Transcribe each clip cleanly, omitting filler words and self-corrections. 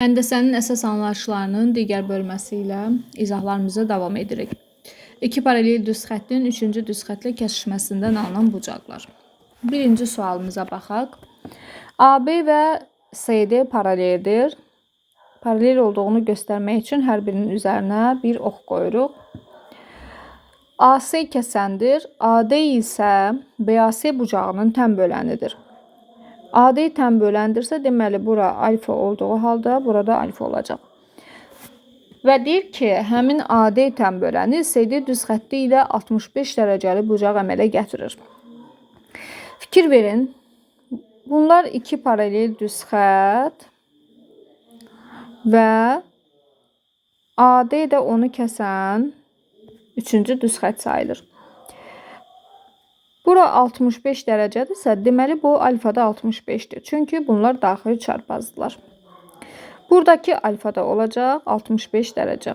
Həndəsənin əsas anlayışlarının digər bölməsi ilə izahlarımıza davam edirik. İki paralel düz xəttin üçüncü düz xətlə kəsişməsindən alınan bucaqlar. Birinci sualımıza baxaq. AB və CD paraleldir. Paralel olduğunu göstərmək üçün hər birinin üzərinə bir ox qoyuruq. AC kəsəndir. AD isə BAC bucağının tən bölənidir. AD tən böləndirsə, deməli, bura alfa olduğu halda burada alfa olacaq. Və deyir ki, həmin AD tən böləni CD düz xətti ilə 65 dərəcəli bucaq əmələ gətirir. Fikir verin, bunlar iki paralel düz xətt və AD də onu kəsən üçüncü düz xətt sayılır. Bura 65 dərəcədirsə, deməli bu alfada 65'dir. Çünki bunlar daxili çarpazdılar. Buradakı alfada olacaq 65 dərəcə.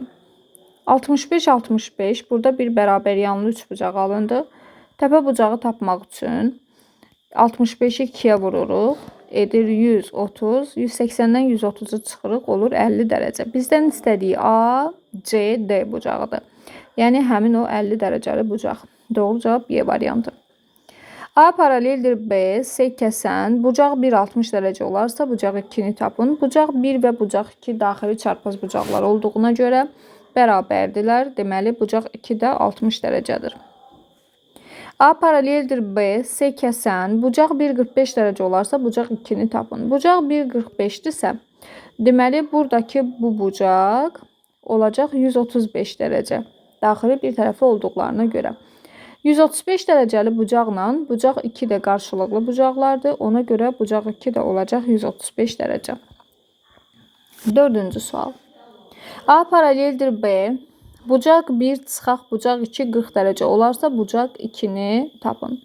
65-65, burada bir bərabər yanlı üç bucaq alındı. Təpə bucağı tapmaq üçün 65'i 2'yə vururuq. Edir 130, 180'dən 130'u çıxırıq, olur 50 dərəcə. Bizdən istədiyi A, C, D bucağıdır. Yəni həmin o 50 dərəcəli bucaq. Doğru cavab B variantı. A paraleldir B, C kəsən, bucaq 1 60 dərəcə olarsa, bucaq 2'ni tapın. Bucaq 1 və bucaq 2 daxili çarpaz bucaqlar olduğuna görə bərabərdirlər. Deməli, bucaq 2 də 60 dərəcədir. A paraleldir B, C kəsən, bucaq 1 45 dərəcə olarsa, bucaq 2'ni tapın. Bucaq 1 45'dirsə, deməli, buradakı bu bucaq olacaq 135 dərəcə. Daxili bir tərəfi olduqlarına görə. 135 dərəcəli bucaqla bucaq 2 də qarşılıqlı bucaqlardır. Ona görə bucaq 2 də olacaq 135 dərəcə. Dördüncü sual. A paraleldir B. Bucaq 1 çıxaq bucaq 2 40 dərəcə olarsa, bucaq 2'ni tapın.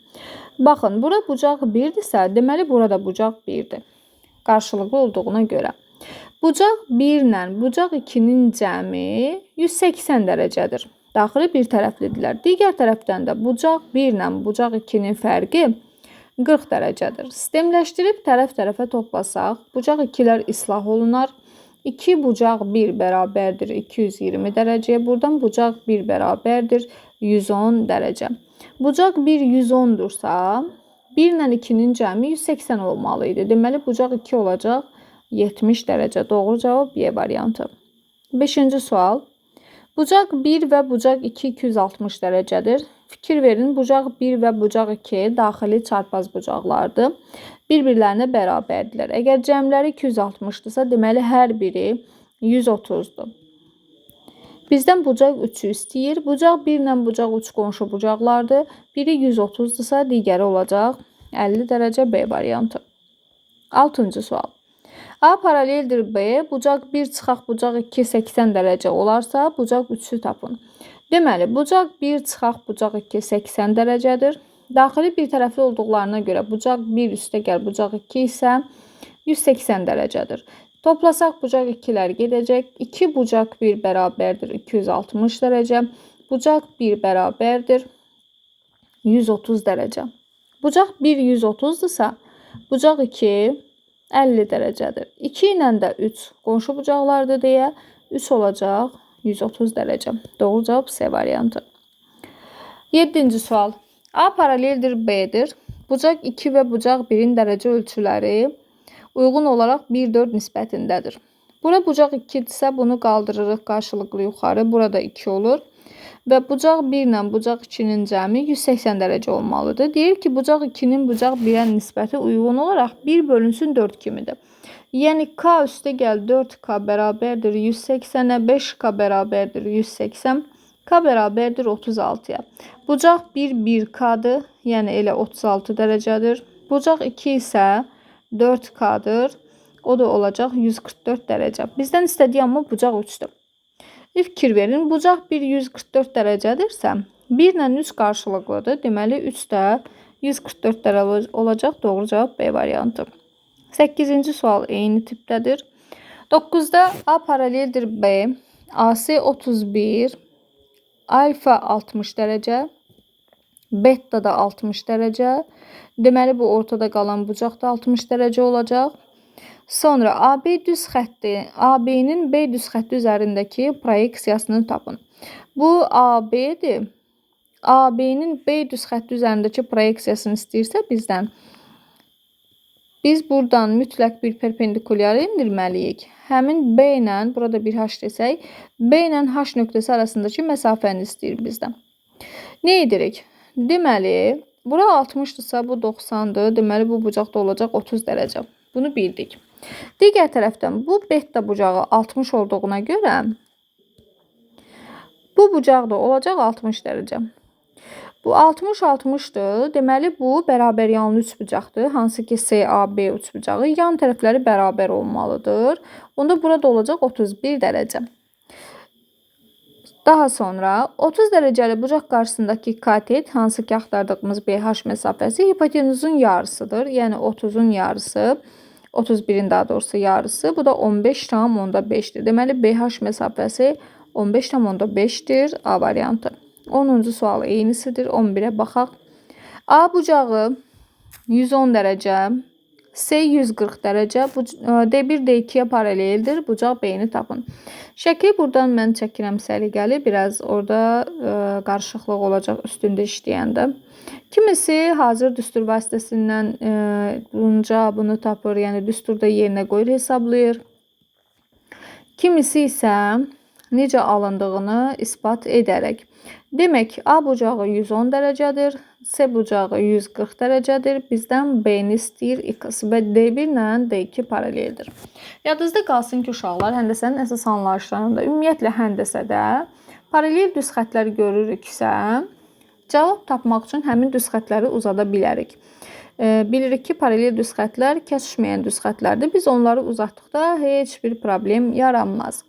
Baxın, bura bucaq 1'dirsə, deməli burada bucaq 1'dir. Qarşılıqlı olduğuna görə. Bucaq 1 ilə bucaq 2'nin cəmi 180 dərəcədir. Daxili bir tərəflidirlər. Digər tərəfdən də bucaq 1 ilə bucaq 2'nin fərqi 40 dərəcədir. Sistemləşdirib tərəf-tərəfə toplasaq, bucaq 2'lər islah olunar. 2 bucaq 1 bərabərdir 220 dərəcəyə. Buradan bucaq 1 bərabərdir 110 dərəcə. Bucaq 1 110'dursa, 1 ilə 2'nin cəmi 180 olmalı idi. Deməli, bucaq 2 olacaq 70 dərəcə. Doğru cavab B variantı. 5-ci sual. Bucaq 1 və bucaq 2 260 dərəcədir. Fikir verin, bucaq 1 və bucaq 2 daxili çarpaz bucaqlardır. Bir-birlərinə bərabərdirlər. Əgər cəmləri 260'dırsa, deməli hər biri 130'dur. Bizdən bucaq 3'ü istəyir. Bucaq 1 ilə bucaq 3 qonşu bucaqlardır. Biri 130'dırsa, digəri olacaq 50 dərəcə. B variantı. 6-cı sual. A paraleldir B, bucaq 1 çıxaq bucaq 2 80 dərəcə olarsa, bucaq 3'ü tapın. Deməli, bucaq 1 çıxaq bucaq 2 80 dərəcədir. Daxili bir tərəfli olduqlarına görə bucaq 1 üstə gəl bucaq 2 isə 180 dərəcədir. Toplasaq bucaq 2'lər gedəcək. 2 bucaq 1 bərabərdir 260 dərəcə. Bucaq 1 bərabərdir 130 dərəcə. Bucaq 1 130'dırsa, bucaq 2 50 dərəcədir. 2 ilə də 3 qonşu bucaqlardır deyə 3 olacaq 130 dərəcə. Doğru cavab C variantı. 7-ci sual. A paraleldir B-dir. Bucaq 2 və bucaq 1'in dərəcə ölçüləri uyğun olaraq 1-4 nisbətindədir. Bura bucaq 2'dirsə, bunu qaldırırıq qarşılıqlı yuxarı. Burada 2 olur. Və bucaq 1 ilə bucaq 2'nin cəmi 180 dərəcə olmalıdır. Deyir ki, bucaq 2'nin bucaq 1'ə nisbəti uyğun olaraq 1 bölünsün 4 kimidir. Yəni K üstə gəl 4K bərabərdir 180'ə, 5K bərabərdir 180, K bərabərdir 36'ya. Bucaq 1 1K'dır, yəni elə 36 dərəcədir. Bucaq 2 isə 4K'dır, o da olacaq 144 dərəcə. Bizdən istədiyi amma bucaq 3'dür. Fikir verin, bucaq 1 144 dərəcədirsə, 1 ilə 3 qarşılıqlıdır. Deməli, 3 də 144 dərəcə olacaq. Doğru cavab B variantı. 8-ci sual eyni tipdədir. 9'da A paraleldir B, AC 31, alfa 60 dərəcə, beta da 60 dərəcə. Deməli, bu ortada qalan bucaq da 60 dərəcə olacaq. Sonra AB düz xətti, AB-nin B düz xətti üzərindəki proyeksiyasını tapın. Bu AB-dir. AB-nin B düz xətti üzərindəki proyeksiyasını istəyirsə bizdən, biz buradan mütləq bir perpendikulyar endirməliyik. Həmin B ilə, burada bir H desək, B ilə H nöqtəsi arasındakı məsafəni istəyir bizdən. Nə edirik? Deməli, bura 60-dırsa bu 90-dır. Deməli, bu bucaqda olacaq 30 dərəcə. Bunu bildik. Digər tərəfdən bu beta bucağı 60 olduğuna görə bu bucaq da olacaq 60 dərəcə. Bu 60-60'dır. Deməli, bu bərabər yanlı üçbucaqdır. Hansı ki, CAB üçbucağı. Yan tərəfləri bərabər olmalıdır. Onda burada olacaq 31 dərəcə. Daha sonra 30 dərəcəli bucaq qarşısındakı katet, hansı ki, axtardığımız BH məsafəsi hipotenuzun yarısıdır. Yəni 30'un yarısı, 31'in daha doğrusu yarısı. Bu da 15,5'dir. Deməli, BH məsafəsi 15,5'dir. A variantı. 10-cu sual eynisidir. 11'ə baxaq. A bucağı 110 dərəcə, C 140 dərəcə, D1 D2'yə paraleldir. Bucaq B-ni tapın. Şəkli buradan mən çəkirəm səliqəli. Biraz orada qarışıqlıq olacaq üstündə işləyəndə. Kimisi hazır düstur vasitəsindən bunca bunu tapır. Yəni düsturda yerinə qoyur, hesablayır. Kimisi isə necə alındığını isbat edərək. Demək, A bucağı 110 dərəcədir, C bucağı 140 dərəcədir. Bizdən B-ni istəyir X və D1 ilə D2 paraleldir. Yadınızda qalsın ki, uşaqlar, həndəsənin əsas anlayışlarında, ümumiyyətlə həndəsədə paralel düz xətləri görürüksə, cavab tapmaq üçün həmin düz xətləri uzada bilərik. Bilirik ki, paralel düz xətlər kəsişməyən düz xətlərdir. Biz onları uzatdıqda heç bir problem yaranmaz.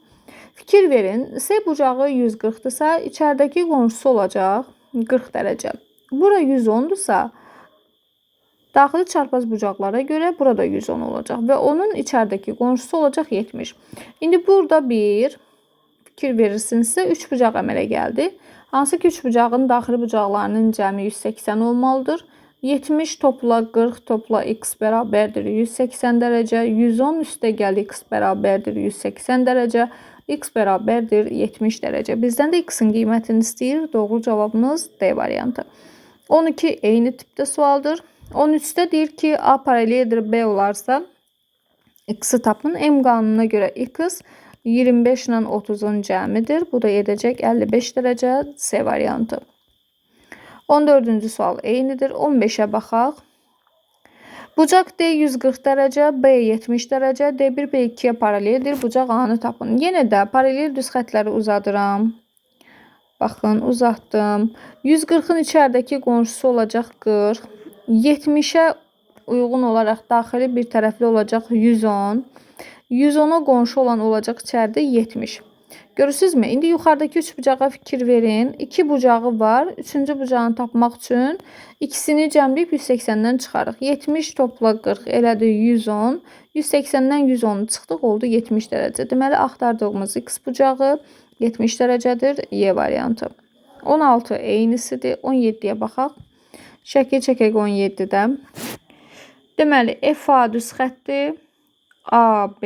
Fikir verin, C bucağı 140'dırsa, içəridəki qonşusu olacaq 40 dərəcə. Bura 110'dursa, daxili çarpaz bucaqlara görə burada 110 olacaq və onun içəridəki qonşusu olacaq 70. İndi burada bir fikir verirsinizsə 3 bucaq əmələ gəldi. Hansı ki 3 bucağın daxili bucaqlarının cəmi 180 olmalıdır. 70 topla 40 topla x bərabərdir 180 dərəcə. 110 üstə gəldi x bərabərdir 180 dərəcə. X bərabərdir 70 dərəcə. Bizdən də x-in qiymətini istəyir. Doğru cavabımız D variantı. 12 eyni tipdə sualdır. 13'də deyir ki, A paraleldir B olarsa x-i tapın. M qanununa görə x 25 ilə 30'un cəmidir. Bu da edəcək 55 dərəcə. C variantı. 14-cü sual eynidir. 15'ə baxaq. Bucaq D 140 dərəcə, B 70 dərəcə, D1 B2'yə paraleldir. Bucaq A-nı tapın. Yenə də paralel düz xətləri uzadıram. Baxın, uzatdım. 140'ın içəridəki qonşusu olacaq 40. 70'ə uyğun olaraq daxili bir tərəfli olacaq 110. 110'a qonşu olan olacaq içəridə 70. Görürsünüzmü? İndi yuxarıdakı 3 bucağa fikir verin. 2 bucağı var. 3-cü bucağını tapmaq üçün ikisini cəmləyib 180'dən çıxarıq. 70 topla 40 elədi 110. 180'dən 110'u çıxdıq, oldu 70 dərəcə. Deməli, axtardığımız x bucağı 70 dərəcədir. Y variantı. 16 eynisidir. 17'yə baxaq. Şəkil çəkək 17'də. Deməli, FA düz xətdir. AB,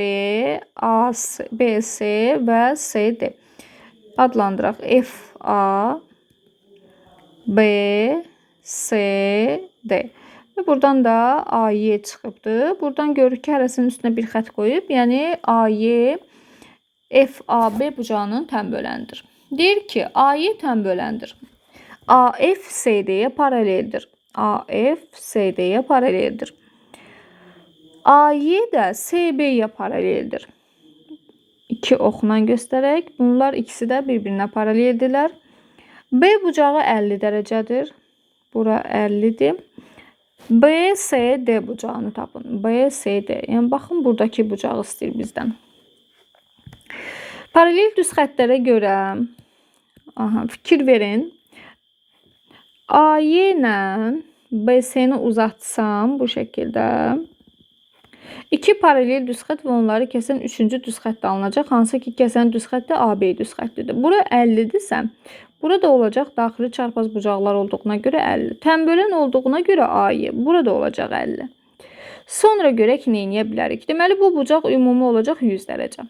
AC, BC və CD. Adlandıraq. FA, B, C, D. Və buradan da AY çıxıbdır. Buradan görürük ki, hərəsinin üstünə bir xət qoyub. Yəni, AY FAB bucağının tən böləndir. Deyir ki, AY tən böləndir. AF CD-yə paraleldir. AF CD-yə paraleldir. AY də CB-yə paraleldir. 2 oxla göstərək. Bunlar ikisi də bir-birinə paraleldirlər. B bucağı 50 dərəcədir. Bura 50'dir. BCD bucağını tapın. BCD. Yəni, baxın, buradakı bucağı istəyir bizdən. Paralel düz xətlərə görə fikir verin. AY ilə BC-ni uzatsam bu şəkildə 2 paralel düz xət və onları kəsən 3-cü düz xətt alınacaq. Hansı ki, kəsən düz xətt də AB düz xəttidir. Bura 50'dirsə, burada olacaq daxili çarpaz bucaqlar olduğuna görə 50. Tənbölən olduğuna görə AY. Burada olacaq 50. Sonra görək nə edə bilərik. Deməli bu bucaq ümumi olacaq 100 dərəcə.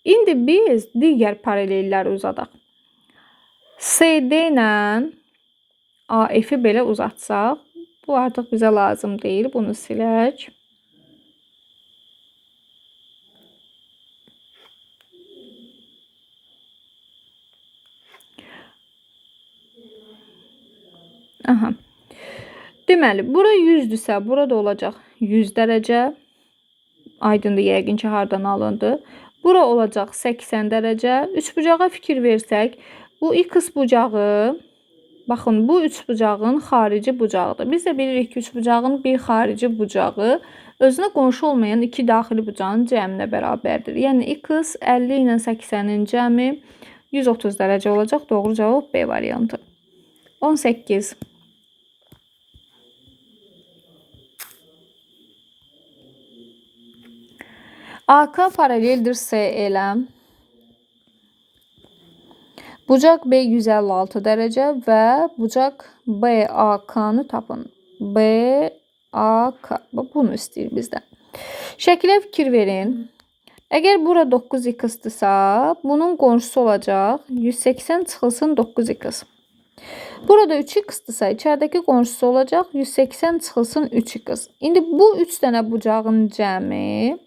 İndi biz digər paralelləri uzadaq. CD ilə AF-i belə uzatsaq, bu artıq bizə lazım deyil. Bunu silək. Aha. Deməli, bura 100-dürsə, burada olacaq 100 dərəcə. Aydındır, yəqin ki, hardan alındı. Bura olacaq 80 dərəcə. Üçbucağa fikir versək, bu x bucağı, baxın, bu üçbucağın xarici bucağıdır. Biz də bilirik ki, üçbucağın bir xarici bucağı özünə qonşu olmayan iki daxili bucağın cəminə bərabərdir. Yəni, x 50 ilə 80-in cəmi 130 dərəcə olacaq. Doğru cavab B variantı. 18. AK paraleldir S ilə. Bucaq B 156 dərəcə və bucaq BAK-nı tapın. BAK. Bunu istəyir bizdən. Şəkilə fikir verin. Əgər bura 9x-dırsa, bunun qonşusu olacaq 180 çıxılsın 9x. Burada 3x-dırsa, içəridəki qonşusu olacaq 180 çıxılsın 3x. İndi bu 3 dənə bucağın cəmi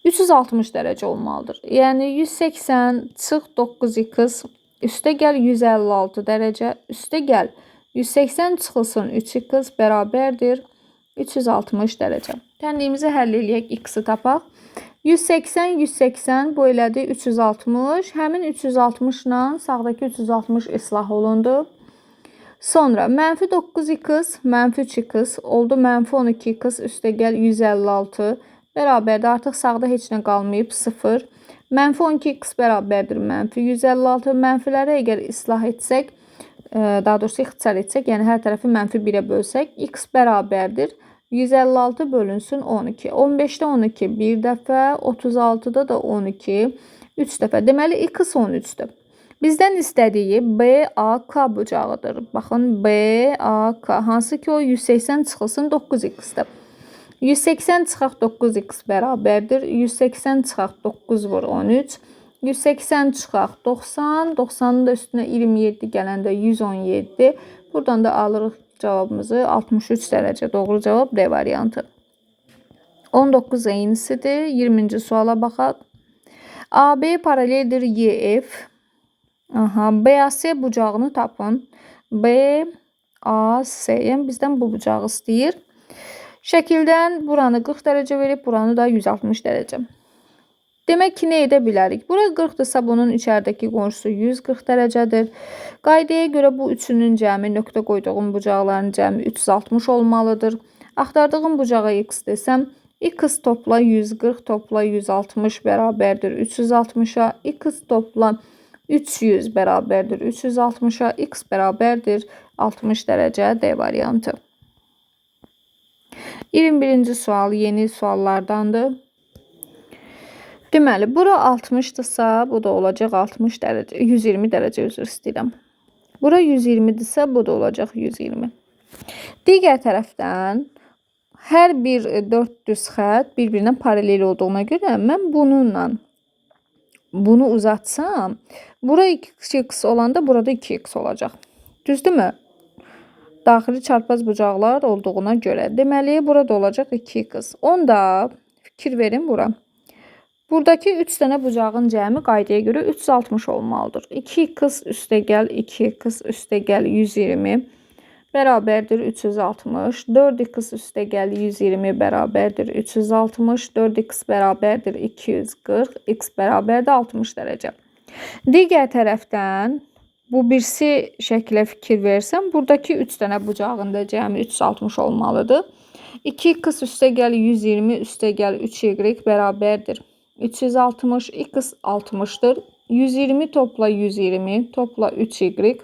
360 dərəcə olmalıdır. Yəni 180 çıx 9x üstə gəl 156 dərəcə, üstə gəl 180 çıxılsın 3x bərabərdir 360 dərəcə. Tənliyimizi həll eləyək, x-i tapaq. 180, 180 bu elədi 360. Həmin 360 ilə sağdakı 360 islah olundu. Sonra mənfi 9x, mənfi 3x oldu, mənfi 12x üstə gəl 156 bərabərdir. Artıq sağda heç nə qalmayıb, 0. Mənfi 12x bərabərdir mənfi 156. Mənfiləri əgər islah etsək, daha doğrusu ixtisar etsək, yəni hər tərəfi mənfi 1-ə bölsək, x bərabərdir 156 bölünsün 12. 15-də 12 bir dəfə, 36-da da 12 3 dəfə. Deməli, x 13-dür. Bizdən istədiyi BAK bucağıdır. Baxın, BAK, hansı ki o 180 çıxılsın 9x-dir. 180 çıxaq 9x bərabərdir. 180 çıxaq 9 vur 13. 180 çıxaq 90. 90-ın da üstünə 27 gələndə 117. Buradan da alırıq cavabımızı 63 dərəcə. Doğru cavab D variantı. 19 eynisidir. 20-ci suala baxaq. AB paraleldir YF. BAS bucağını tapın. BAS, yəni bizdən bu bucağı istəyir. Şəkildən buranı 40 dərəcə verib, buranı da 160 dərəcə. Demək ki, nə edə bilərik? Bura 40-dırsa, bunun içəridəki qonşusu 140 dərəcədir. Qaydaya görə bu üçünün cəmi, nöqtə qoyduğum bucaqların cəmi 360 olmalıdır. Axtardığım bucağa x desəm, x topla 140 topla 160 bərabərdir 360-a. X topla 300 bərabərdir 360-a. X bərabərdir 60 dərəcə. D variantı. 21-ci sual yeni suallardandır. Deməli, bura 60-dırsa, bu da olacaq 60 dərəcə, 120 dərəcə üzr istəyirəm. Bura 120-dirsə, bu da olacaq 120. Digər tərəfdən hər bir 4 düz xətt bir-birinə paralel olduğuna görə mən bununla bunu uzatsam, bura 2x olanda burada 2x olacaq. Düzdürmü? Daxili çarpaz bucaqlar olduğuna görə. Deməli, burada olacaq 2x. Onda fikir verin bura. Buradakı 3 dənə bucağın cəmi qaydaya görə 360 olmalıdır. 2x üstə gəl 2x üstə gəl 120 bərabərdir 360. 4x üstə gəl 120 bərabərdir 360. 4x bərabərdir 240. X bərabərdir 60 dərəcə. Digər tərəfdən bu birisi şəklə fikir versəm, buradakı 3 dənə bucağın da cəmi 360 olmalıdır. 2x üstə gəl 120 üstə gəl 3y bərabərdir 360, x 60'dır. 120 topla 120 topla 3y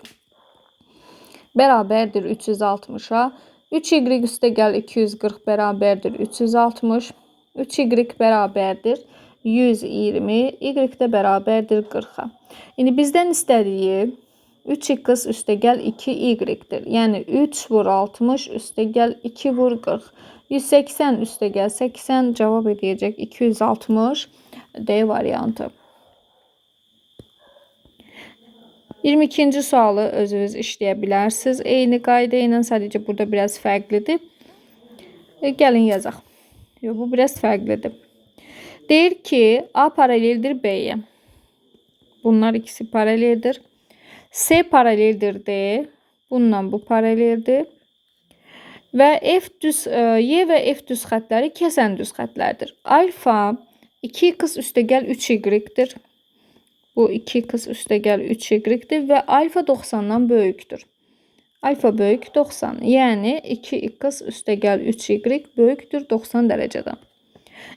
bərabərdir 360'a. 3y üstə gəl 240 bərabərdir 360. 3y bərabərdir 120. Y də bərabərdir 40'a. İndi bizdən istədiyi 3x üstə gəl 2y-dir. Yəni 3 vur 60 üstə gəl 2 vur 40. 180 üstəgəl 80 cavab edəcək 260 D variantı. 22-ci sualı özünüz işləyə bilərsiniz. Eyni qayda ilə, sadəcə burada biraz fərqlidir. Gəlin yazaq. Yox, bu biraz fərqlidir. Deyir ki, A paraleldir B-yə. Bunlar ikisi paraleldir. C paraleldir D. Bununla bu paraleldir. Və Y və F düz xətləri kəsən düz xətlərdir. Alfa 2x üstəgəl 3y-dir. Bu 2x üstəgəl 3y-dir və alfa 90-dan böyükdür. Alfa böyük 90, yəni 2x üstəgəl 3y böyükdür 90 dərəcədən.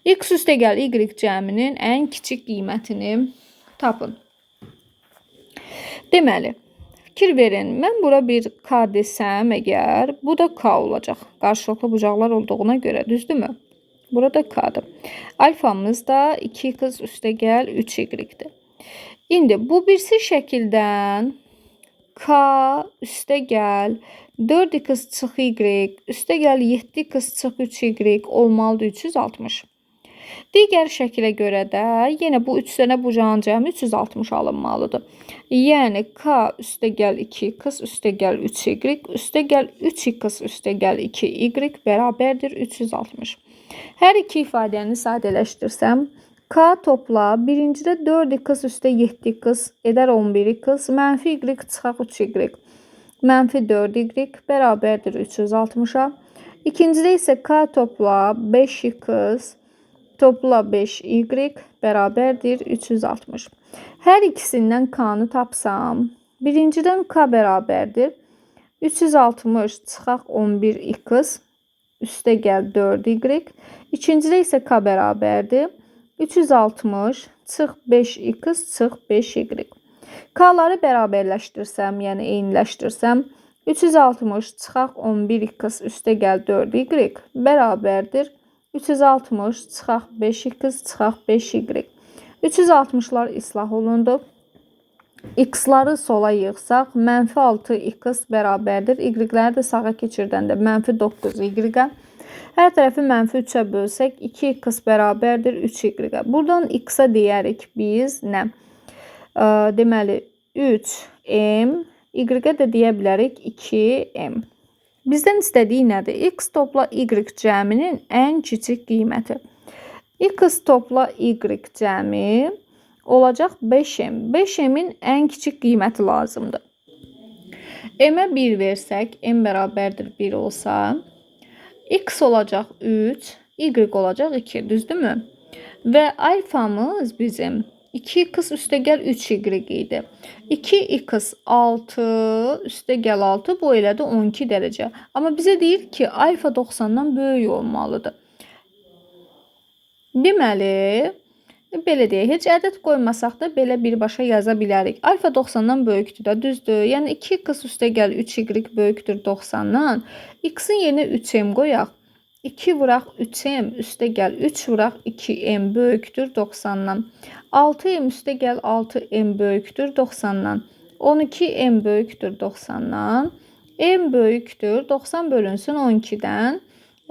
X üstəgəl y cəminin ən kiçik qiymətini tapın. Deməli, fikir verin, mən bura bir k desəm əgər, bu da k olacaq. Qarşılıqlı bucaqlar olduğuna görə, düzdürmü? Burada k-dır. Alfamız da 2x üstəgəl 3y-dir. İndi bu birisi şəkildən k üstəgəl 4x çıx y üstəgəl 7x çıx 3y olmalıdır 360. Digər şəkilə görə də yenə bu 3 dənə bucağın cəmi 360 alınmalıdır. Yəni k üstəgəl 2x üstəgəl 3y üstəgəl 3x üstəgəl 2y bərabərdir 360. Hər iki ifadəni sadələşdirsəm, k topla birincidə 4x üstə 7x edər 11x, mənfi y çıxaq 3y, mənfi 4y bərabərdir 360-a. İkincidə isə k topla 5x topla 5y bərabərdir 360. Hər ikisindən k-nı tapsam, birincidən k bərabərdir 360 çıxaq 11x üstəgəl 4y. İkincidə isə k bərabərdir 360 çıx 5x çıx 5y. K-ları bərabərləşdirsəm, yəni eyniləşdirsəm, 360 çıxaq 11x üstəgəl 4y bərabərdir 360 çıxaq 5x çıxaq 5y. 360'lar islah olundu. X-ları sola yığsaq, mənfi 6x bərabərdir. Y-ləri də sağa keçirdəndə mənfi 9y-ə. Hər tərəfi mənfi 3-ə bölsək, 2x bərabərdir 3y-ə. Buradan x-a deyərik biz nə? Deməli, 3m, y-ə də deyə bilərik 2m. Bizdən istədiyi nədir? X topla y cəminin ən kiçik qiyməti. X topla y cəmi olacaq 5m. 5m'in ən kiçik qiyməti lazımdır. M-ə 1 versək, m bərabərdir 1 olsa, x olacaq 3, y olacaq 2, düzdürmü? Və alfamız bizim 2x üstəgəl 3y idi. 2x 6 üstəgəl 6 bu elədi 12 dərəcə. Amma bizə deyir ki, alfa 90-dan böyük olmalıdır. Deməli, belə deyək, heç ədəd qoymasaq da belə birbaşa yaza bilərik. Alfa 90-dan böyükdür də, düzdür. Yəni 2x üstəgəl 3y böyükdür 90-dan. X-in yerinə 3m qoyaq. 2 vuraq 3m üstəgəl 3 vuraq 2m böyükdür 90-dan. 6m üstəgəl 6m böyükdür 90-dan. 12m böyükdür 90-dan. M böyükdür 90 bölünsün 12-dən.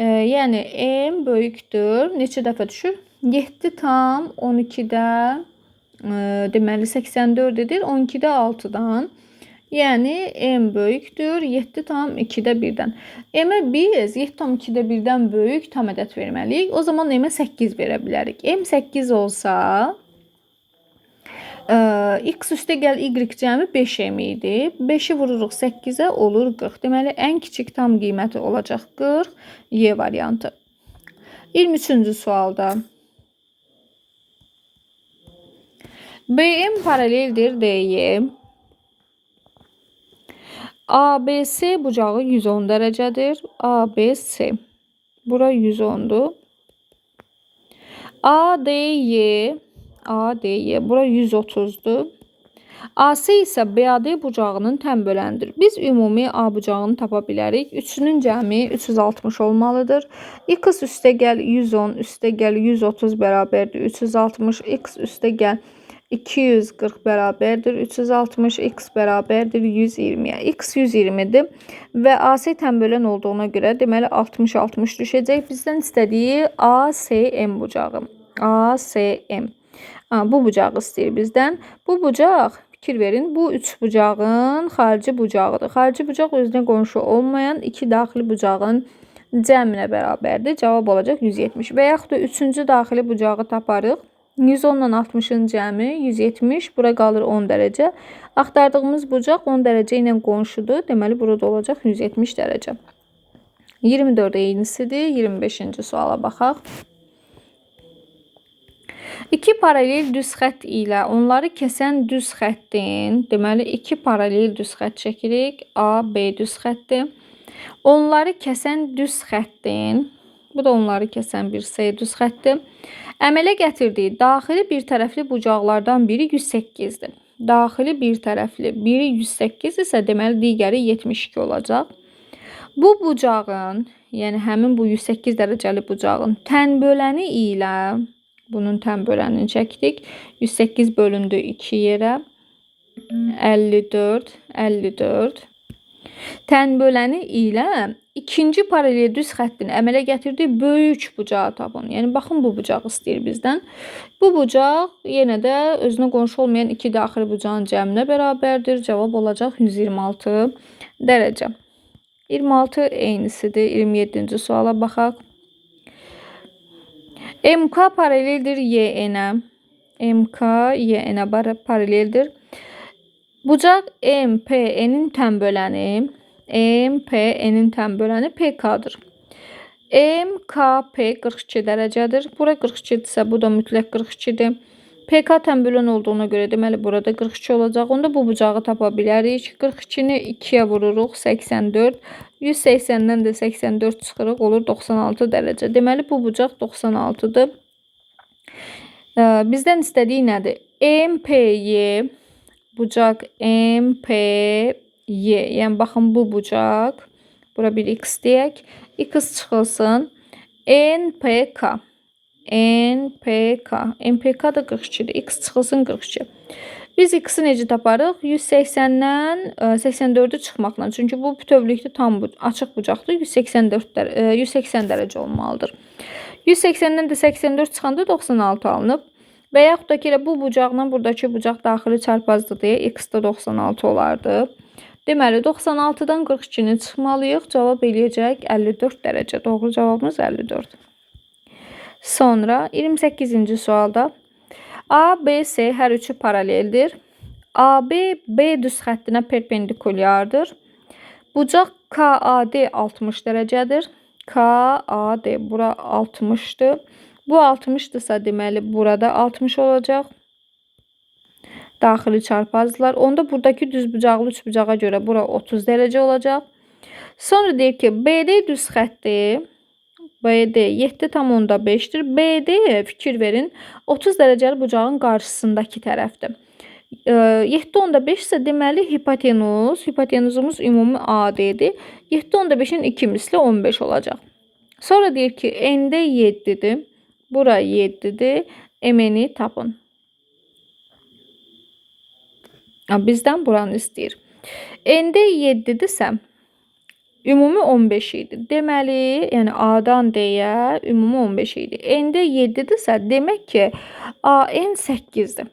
Yəni m böyükdür neçə dəfə düşür? 7 tam 12-də deməli 84 edir. 12-də 6-dan. Yəni m böyükdür 7 tam 2-də 1-dən. M-ə biz 7 tam 2-də 1-dən böyük tam ədəd verməliyik. O zaman m-ə 8 verə bilərik. M 8 olsa x üstəgəl y cəmi 5m idi. 5-i vururuq 8-ə olur 40. Deməli ən kiçik tam qiyməti olacaq 40. Y variantı. 23-cü sualda BM paraleldir DY. ABC bucağı 110 dərəcədir. ABC. Bura 110'dur. ADY. Bura 130'dur. AC isə BAD bucağının tən böləndir. Biz ümumi A bucağını tapa bilərik. Üçünün cəmi 360 olmalıdır. X üstəgəl 110 üstəgəl 130 bərabərdir 360. X üstəgəl 240 bərabərdir 360, x bərabərdir 120-yə. X 120-dir və AC tənbölən olduğuna görə deməli 60-60 düşəcək. Bizdən istədiyi ASM bucağı. ASM. Bu bucağı istəyir bizdən. Bu bucaq, fikir verin, bu üç bucağın xarici bucağıdır. Xarici bucaq özünə qonşu olmayan iki daxili bucağın cəminə bərabərdir. Cavab olacaq 170. Və yaxud da üçüncü daxili bucağı taparıq. 110 ilə 60-ın cəmi 170. Bura qalır 10 dərəcə. Axtardığımız bucaq 10 dərəcə ilə qonşudur. Deməli, burada olacaq 170 dərəcə. 24 eynisidir. 25-ci suala baxaq. İki paralel düz xətt ilə onları kəsən düz xəttin, deməli, iki paralel düz xətt çəkirik. A, B düz xətdir. Onları kəsən düz xəttin, bu da onları kəsən bir C düz xətdir. Əmələ gətirdiyi daxili bir tərəfli bucaqlardan biri 108-dir. Daxili bir tərəfli biri 108 isə deməli digəri 72 olacaq. Bu bucağın, yəni həmin bu 108 dərəcəli bucağın tənböləni ilə bunun tənbölənini çəkdik. 108 bölündü 2 yerə. 54, 54. Tənböləni ilə ikinci paralel düz xəttin əmələ gətirdiyi böyük bucağı tapın. Yəni, baxın, bu bucaq istəyir bizdən. Bu bucaq yenə də özünə qonşu olmayan iki daxili bucağın cəminə bərabərdir. Cavab olacaq 126 dərəcə. 26 eynisidir. 27-ci suala baxaq. MK paraleldir YN-ə. MK YN-ə paraleldir. Bucaq MPN-in tənböləni PK-dır. MKP 42 dərəcədir. Bura 42-dirsə, bu da mütləq 42-dir. PK tənbölən olduğuna görə deməli burada 42 olacaq. Onda bu bucağı tapa bilərik. 42-ni 2-yə vururuq, 84. 180-dən də 84 çıxırıq, olur 96 dərəcə. Deməli, bu bucaq 96-dır. Bizdən istədiyi nədir? MPY, bucaq MPY. Yəni, baxın, bu bucaq. Bura bir x deyək. X çıxılsın. NPK. NPK da 42-dir. X çıxılsın 42. Biz x-i necə taparıq? 180-dən 84-ü çıxmaqla. Çünki bu bütövlükdə tam açıq bucaqdır. 180 dərəcə olmalıdır. 180-dən də 84 çıxanda 96 alınıb. Və yaxud da ki, bu bucaqla buradakı bucaq daxili çarpazdır deyə x-da 96 olardı. Deməli, 96-dan 42-ni çıxmalıyıq. Cavab eləyəcək 54 dərəcə. Doğru cavabımız 54. Sonra 28-ci sualda A, B, C hər üçü paraleldir. AB, B düz xəttinə perpendikulyardır. Bucaq KAD 60 dərəcədir. KAD bura 60-dır. Bu 60-dırsa deməli burada 60 olacaq. Daxili çarpazdılar. Onda buradakı düz bucaqlı üç bucağa görə bura 30 dərəcə olacaq. Sonra deyir ki, BD düz xətdir. BD 7,5'dir. BD fikir verin 30 dərəcəli bucağın qarşısındakı tərəfdir. 7,5 isə deməli hipotenuzumuz ümumi AD-dir. 7,5'in 2 misli 15 olacaq. Sonra deyir ki, N'də 7'dir. Bura 7'dir. MN'i tapın. Bizdən buranı istəyir. N'də 7'dirsə ümumi 15 idi. Deməli, yəni A-dan deyə ümumi 15 idi. N'də 7'dirsə demək ki, AN 8'dir.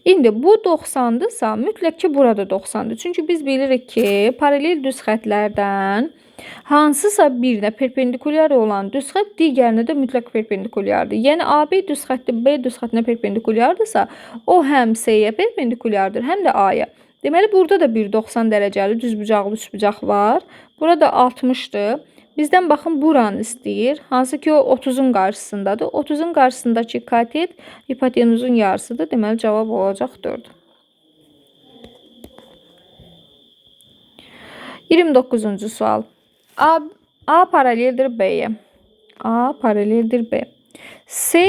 İndi bu 90'dırsa mütləq ki, burada 90'dır. Çünki biz bilirik ki, paralel düz xətlərdən hansısa birinə perpendikulyar olan düz xətt digərinə də mütləq perpendikulyardır. Yəni AB düz xətti B düz xəttinə perpendikulyardırsa, o həm C-yə perpendikulyardır, həm də A-ya. Deməli, burada da bir 90 dərəcəli düz bucaqlı üç bucaq var. Burada 60'dır. Bizdən baxın buranı istəyir. Hansı ki, o 30'un qarşısındadır. 30'un qarşısındakı katet hipotenuzun yarısıdır. Deməli, cavab olacaq 4. 29-cu sual. A paraleldir B-yə. A paraleldir B. C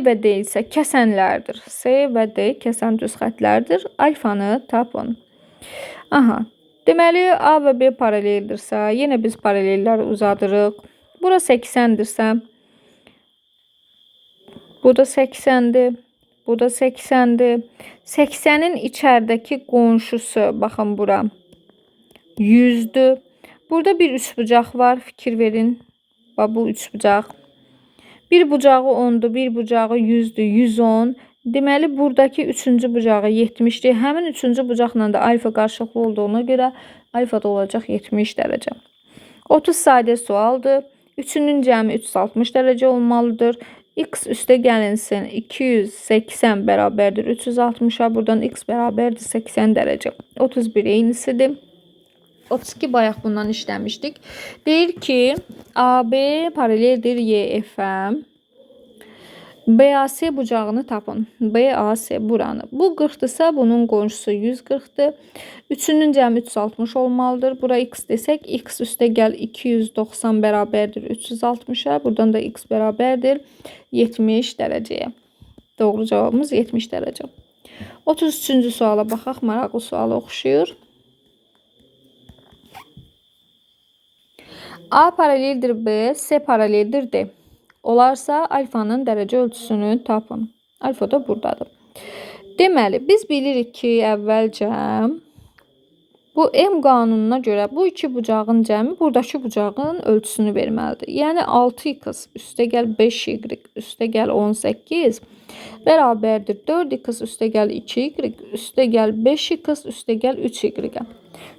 və D isə kəsənlərdir. C və D kəsən düz xətlərdir. Alfanı tapın. Deməli, A və B paraleldirsə, yenə biz paralelləri uzadırıq. Bura 80'dirsə, bu da 80'dir. Bu da 80'dir. 80'in içəridəki qonşusu, baxın bura 100'dür. Burada bir üçbucaq var, fikir verin. Bax bu üçbucaq. Bir bucağı 10'dur, bir bucağı 100'dür, 110. Deməli buradakı üçüncü bucağı 70'dir. Həmin üçüncü bucaqla da alfa qarşılıqlı olduğuna görə alfa da olacaq 70 dərəcə. 30 sadə sualdır. Üçünün cəmi 360 dərəcə olmalıdır. X üstə gəlinsin 280 bərabərdir 360'a. Buradan x bərabərdir 80 dərəcə. 31 eynisidir. 32 bayaq bundan işləmişdik. Deyir ki, AB paraleldir YF'ə. BAS bucağını tapın. BAS buranı. Bu 40'dırsa bunun qonşusu 140'dır. Üçünün cəmi 360 olmalıdır. Bura x desək, x üstə gəl 290 bərabərdir 360'a. Buradan da x bərabərdir 70 dərəcəyə. Doğru cavabımız 70 dərəcə. 33-cü suala baxaq. Maraqlı suala oxşuyur. A paraleldir B, C paraleldir D. Olarsa alfanın dərəcə ölçüsünü tapın. Alfa da buradadır. Deməli, biz bilirik ki, əvvəlcə bu M qanununa görə bu iki bucağın cəmi buradakı bucağın ölçüsünü verməlidir. Yəni 6x üstə gəl 5y üstə gəl 18 bərabərdir 4x üstə gəl 2y üstə gəl 5x üstə gəl 3y.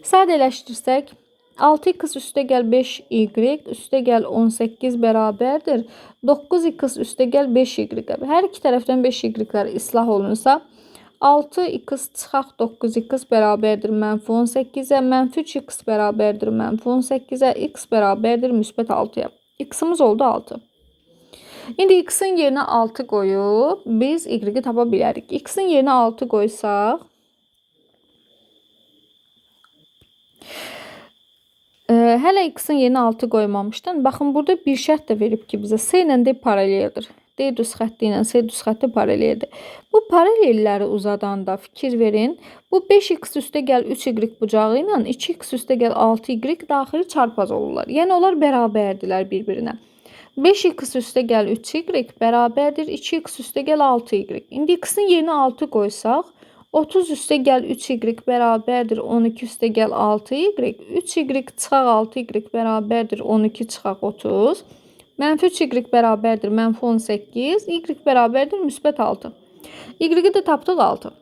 Sadələşdirsək 6x üstə gəl 5y üstə gəl 18 bərabərdir 9x üstə gəl 5y. Hər iki tərəfdən 5y'lər islah olunsa 6x çıxaq 9x bərabərdir mənfi 18'ə, mənfi 3x bərabərdir mənfi 18'ə, x bərabərdir müsbət 6'ya. X'imiz oldu 6. İndi x'in yerinə 6 qoyub biz y'yi tapa bilərik. X'in yerinə 6 qoysaq hələ x'in yerinə 6 qoymamışdan, baxın burada bir şərt də verib ki, bizə C ilə D paraleldir. D düz xətti ilə C düz xətti paraleldir. Bu paralelləri uzadanda fikir verin. Bu 5x üstə gəl 3y bucağı ilə 2x üstə gəl 6y daxili çarpaz olurlar. Yəni onlar bərabərdirlər bir-birinə. 5x üstə gəl 3y bərabərdir 2x üstə gəl 6y. İndi x'in yerinə 6 qoysaq 30 üstə gəl 3y bərabərdir 12 üstə gəl 6y. 3y çıxaq 6y bərabərdir 12 çıxaq 30. Mənfi 3y bərabərdir mənfi 18. Y bərabərdir müsbət 6. Y'yi də tapdıq 6.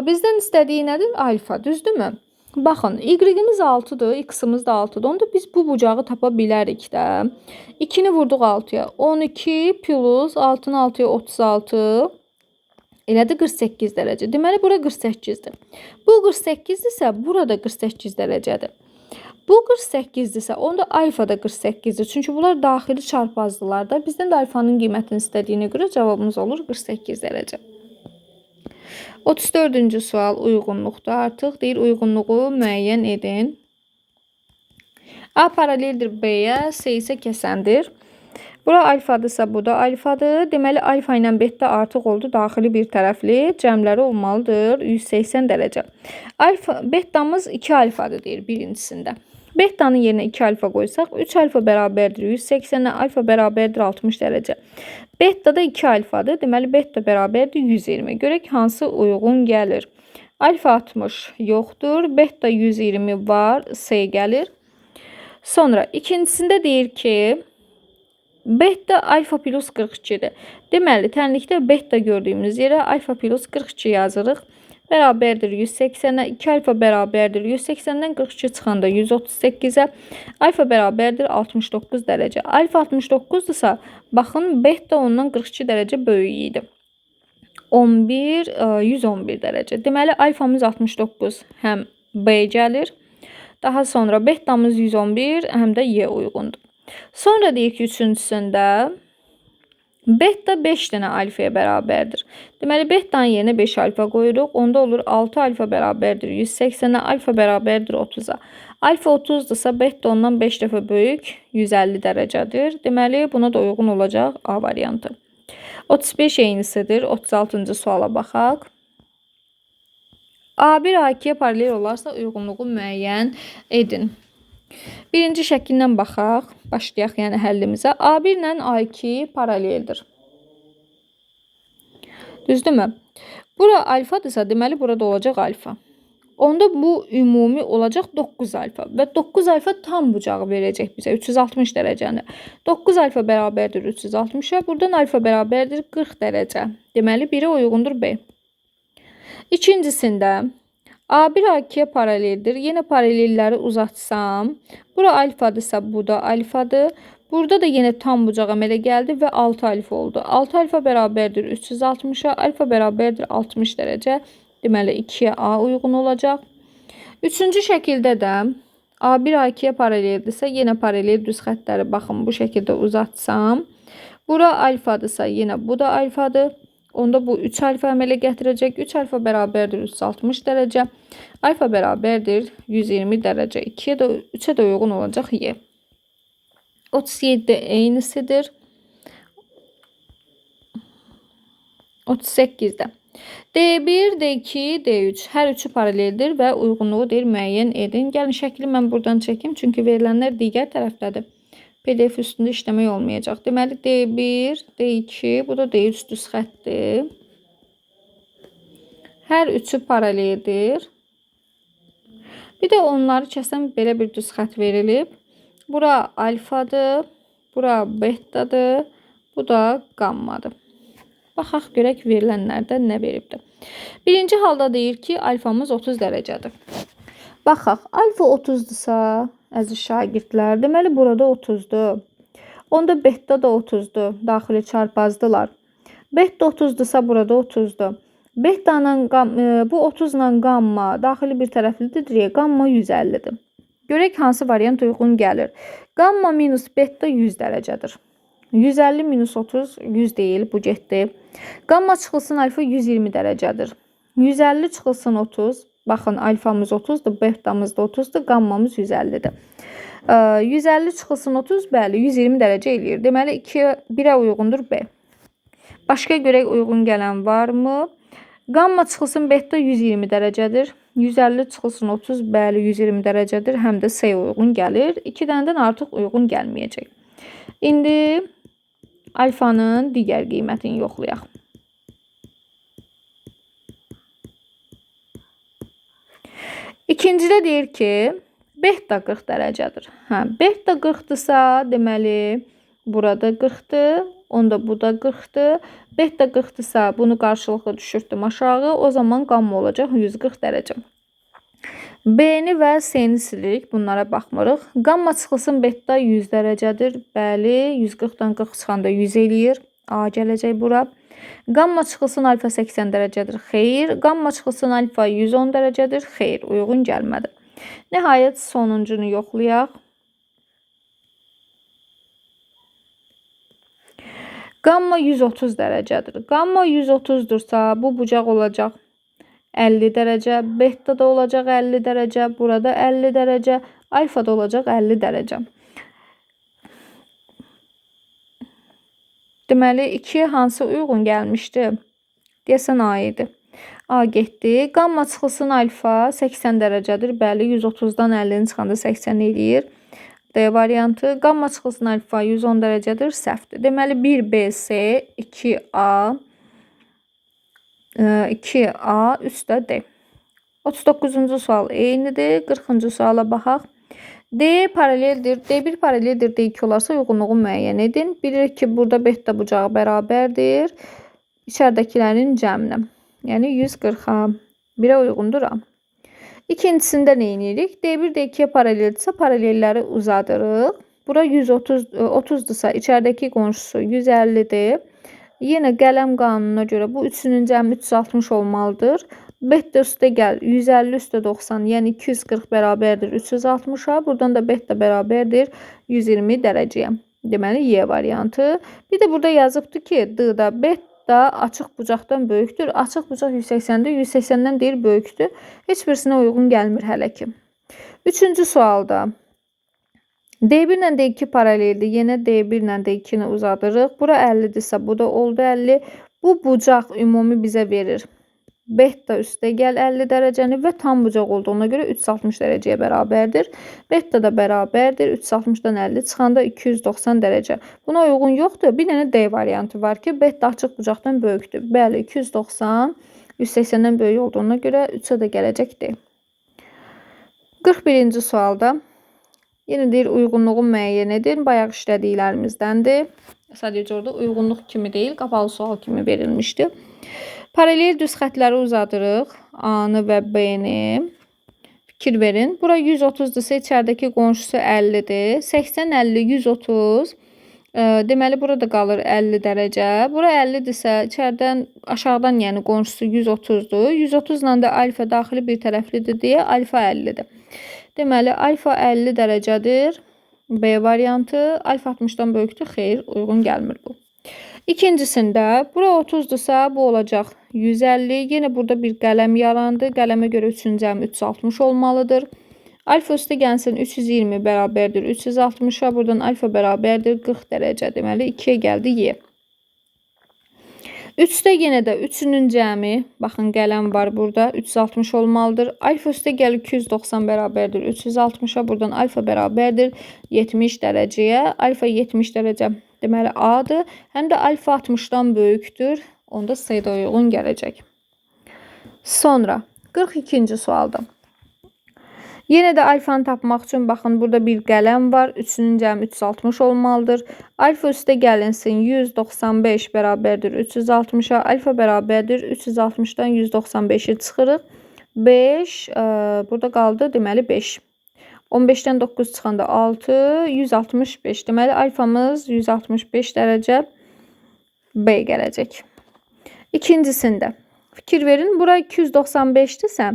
Bizdən istədiyi nədir? Alfa, düzdürmü? Baxın, y'imiz 6'dır, x'imiz də 6'dır. Onda biz bu bucağı tapa bilərik də. 2'ni vurduq 6'ya. 12 plus 6'nın 6'ya 36. Elədir 48 dərəcə. Deməli, bura 48'dir. Bu 48'dirsə, burada 48 dərəcədir. Bu 48'dirsə, onda alfa da 48'dir. Çünki bunlar daxili çarpazdılar da. Bizdən də alfanın qiymətini istədiyinə görə cavabımız olur 48 dərəcə. 34-cü sual uyğunluqda artıq. Deyir, uyğunluğu müəyyən edin. A paraleldir B-yə, C isə kəsəndir. Bura alfadırsa, bu da alfadır. Deməli, alfa ilə beta artıq oldu daxili bir tərəfli. Cəmləri olmalıdır 180 dərəcə. Betamız 2 alfadır deyir birincisində. Betanın yerinə 2 alfa qoysaq 3 alfa bərabərdir 180'ə, alfa bərabərdir 60 dərəcə. Beta da 2 alfadır. Deməli, beta bərabərdir 120. Görək hansı uyğun gəlir. Alfa 60 yoxdur. Beta 120 var. C gəlir. Sonra ikincisində deyir ki, beta alfa plus 42'dir. Deməli, tənlikdə beta gördüyümüz yerə alfa plus 42 yazırıq. Bərabərdir 180'ə, 2 alfa bərabərdir 180'dən 42 çıxanda 138'ə, alfa bərabərdir 69 dərəcə. Alfa 69'dursa, baxın, beta ondan 42 dərəcə böyük idi. 111 dərəcə. Deməli, alfamız 69 həm B gəlir. Daha sonra betamız 111 həm də Y uyğundur. Sonra deyək ki, üçüncüsündə beta 5 dənə alfaya bərabərdir. Deməli, betanın yerinə 5 alfa qoyuruq. Onda olur 6 alfa bərabərdir 180'ə, alfa bərabərdir 30'a. Alfa 30'dursa, beta ondan 5 dəfə böyük 150 dərəcədir. Deməli, buna da uyğun olacaq A variantı. 35 eynisidir. 36-cı suala baxaq. A1 A2'yə paralel olarsa uyğunluğu müəyyən edin. Birinci şəkildən baxaq. Başlayaq yəni həllimizə. A1 ilə A2 paraleldir. Düzdürmü? Bura alfadırsa, deməli burada olacaq alfa. Onda bu ümumi olacaq 9 alfa və 9 alfa tam bucağı verəcək bizə 360 dərəcəni. 9 alfa bərabərdir 360-a. Buradan alfa bərabərdir 40 dərəcə. Deməli biri uyğundur B. İkincisində A1 A2-yə paraleldir. Yenə paralelləri uzatsam, bura alfadırsa, bu da alfadır. Burada da yenə tam bucaq əmələ gəldi və 6 alfa oldu. 6 alfa bərabərdir 360-a. Alfa bərabərdir 60 dərəcə. Deməli 2-yə A uyğun olacaq. Üçüncü şəkildə də A1 A2-yə paraleldirsə, yenə paralel düz xəttləri baxın bu şəkildə uzatsam, bura alfadırsa, yenə bu da alfadır. Onda bu 3 alfa əmələ gətirəcək. 3 alfa bərabərdir 360 dərəcə. Alfa bərabərdir 120 dərəcə. 2-yə də 3-ə də uyğun olacaq Y. 37 eynisidir. 38-də D1, D2, D3 hər üçü paraleldir və uyğunluğu deyir müəyyən edin. Gəlin şəkli mən buradan çəkim, çünki verilənlər digər tərəfdədir. PDF üstündə işləmək olmayacaq. Deməli D1, D2, bu da D3 düz xətdir. Hər üçü paraleldir. Bir də onları kəsən belə bir düz xət verilib. Bura alfadır, bura betadır, bu da qammadır. Baxaq görək verilənlərdə nə veribdir. Birinci halda deyir ki, alfamız 30 dərəcədir. Baxaq, alfa 30-dursa, əziz şagirdlər, deməli burada 30-dur. Onda beta da 30-dur. Daxili çarpazdılar. Beta 30-dursa, burada 30-dur. Bu 30 ilə qamma daxili bir tərəflidir. Qamma 150-dir. Görək hansı variant uyğun gəlir. Qamma minus beta 100 dərəcədir. 150 minus 30 100 deyil, bu getdi. Qamma çıxılsın alfa 120 dərəcədir. 150 çıxılsın 30. Baxın, alfamız 30-dur, betamız da 30-dur, qammamız 150-dir. 150 çıxılsın 30, bəli, 120 dərəcə eləyir. Deməli 1-ə uyğundur B. Başqa görək uyğun gələn varmı? Qamma çıxılsın beta 120 dərəcədir. 150 çıxılsın 30, bəli, 120 dərəcədir. Həm də C uyğun gəlir. 2 dənədən artıq uyğun gəlməyəcək. İndi alfanın digər qiymətini yoxlayaq. İkincidə deyir ki, beta 40 dərəcədir. Beta 40-dırsa, deməli, burada 40-dır, onda bu da 40-dır. Beta 40-dırsa, bunu qarşılıqlı düşürtdüm aşağı, o zaman qamma olacaq 140 dərəcə. B-ni və C-ni silirik, bunlara baxmırıq. Qamma çıxılsın beta 100 dərəcədir. Bəli, 140-dan 40 çıxanda 100 eləyir. A gələcək bura. Qamma çıxılsın alfa 80 dərəcədir. Xeyr. Qamma çıxılsın alfa 110 dərəcədir. Xeyr, uyğun gəlmədi. Nəhayət sonuncunu yoxlayaq. Qamma 130 dərəcədir. Qamma 130-dursa, bu bucaq olacaq 50 dərəcə, beta da olacaq 50 dərəcə, burada 50 dərəcə, alfa da olacaq 50 dərəcə. Deməli, 2 hansı uyğun gəlmişdi? Deyəsən A idi. A getdi. Qamma çıxılsın alfa 80 dərəcədir. Bəli, 130-dan 50-ni çıxanda 80 eləyir. D variantı. Qamma çıxılsın alfa 110 dərəcədir. Səhvdir. Deməli, 1BC, 2A, 2A, 3 də D. 39-cu sual eynidir. 40-cı suala baxaq. D paraleldir. D1 paraleldir. D2 olarsa uyğunluğu müəyyən edin. Bilirik ki, burada beta bucağı bərabərdir. İçəridəkilərin cəmini. Yəni 140-a. 1-ə uyğundur A. İkincisində nə edirik? D1 D2-yə paraleldirsə paralelləri uzadırıq. Bura 130-dursa içəridəki qonşusu 150-dir. Yenə qələm qanununa görə bu üçünün cəmi 360 olmalıdır. Beta üstə gəl 150 üstə 90, yəni 240 bərabərdir 360-a. Buradan da beta bərabərdir 120 dərəcəyə. Deməli Y variantı. Bir də burada yazıbdır ki, D-da beta açıq bucaqdan böyükdür. Açıq bucaq 180-dir, 180-dən deyir böyükdür. Heç birisinə uyğun gəlmir hələ ki. Üçüncü sualda D1 ilə D2 paraleldir. Yenə D1 ilə D2-ni uzadırıq. Bura 50-dirsə, bu da oldu 50. Bu bucaq ümumi bizə verir Beta üstə gəl 50 dərəcəni və tam bucaq olduğuna görə 360 dərəcəyə bərabərdir. Beta da bərabərdir. 360-dan 50 çıxanda 290 dərəcə. Buna uyğun yoxdur. Bir dənə D variantı var ki, beta açıq bucaqdan böyükdür. Bəli, 290 180-dən böyük olduğuna görə 3-ə də gələcək D. 41-ci sualda yenə deyir uyğunluğu müəyyən edin. Bayaq işlədiklərimizdəndir. Sadəcə orada uyğunluq kimi deyil, qapalı sual kimi verilmişdi. Paralel düz xətləri uzadırıq. A-nı və B-ni. Fikir verin. Bura 130-dursa içəridəki qonşusu 50-dir. 80, 50, 130. Deməli, burada qalır 50 dərəcə. Bura 50-dirsə içəridən aşağıdan, yəni qonşusu 130-dur. 130 ilə də alfa daxili bir tərəflidir deyə alfa 50-dir. Deməli, alfa 50 dərəcədir. B variantı. Alfa 60-dan böyükdür. Xeyr, uyğun gəlmir bu. İkincisində, bura 30-dursa bu olacaq 150. Yenə burada bir qələm yarandı. Qələmə görə 3-ün cəmi 360 olmalıdır. Alfa üstə gəlsin 320 bərabərdir 360-a. Buradan alfa bərabərdir 40 dərəcə. Deməli, 2-yə gəldi Y. 3-də yenə də 3-ünün cəmi, baxın qələm var burada, 360 olmalıdır. Alfa üstə gəl 290 bərabərdir 360-a. Buradan alfa bərabərdir 70 dərəcəyə. Alfa 70 dərəcə. Deməli, A-dır. Həm də alfa 60-dan böyükdür. Onda C-də uyğun gələcək. Sonra 42-ci sualda. Yenə də alfanı tapmaq üçün baxın, burada bir qələm var. 3-ünün cəmi 360 olmalıdır. Alfa üstə gəlinsin 195 bərabərdir 360-a. Alfa bərabərdir 360-dan 195-i çıxırıq. 5, burada qaldı deməli 5. 15-dən 9 çıxanda 6, 165. Deməli, alfamız 165 dərəcə B gələcək. İkincisində, fikir verin, bura 295-dirsə,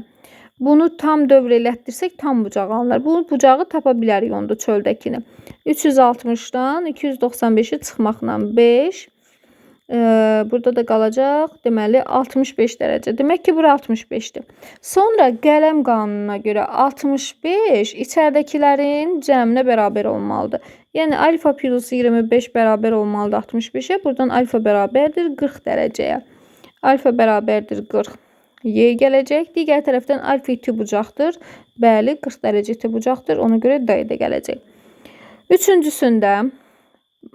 bunu tam dövr elətdirsək, tam bucaq alınır. Bu bucağı tapa bilərik onda çöldəkini. 360-dan 295-i çıxmaqla 5, burada da qalacaq, deməli, 65 dərəcə. Demək ki, bura 65-dir. Sonra qələm qanununa görə 65 içəridəkilərin cəminə bərabər olmalıdır. Yəni, alfa plus 25 bərabər olmalıdır 65-ə. Buradan alfa bərabərdir 40 dərəcəyə. Alfa bərabərdir 40. Y gələcək. Digər tərəfdən alfa iti bucaqdır. Bəli, 40 dərəcə iti bucaqdır. Ona görə D də gələcək. Üçüncüsündə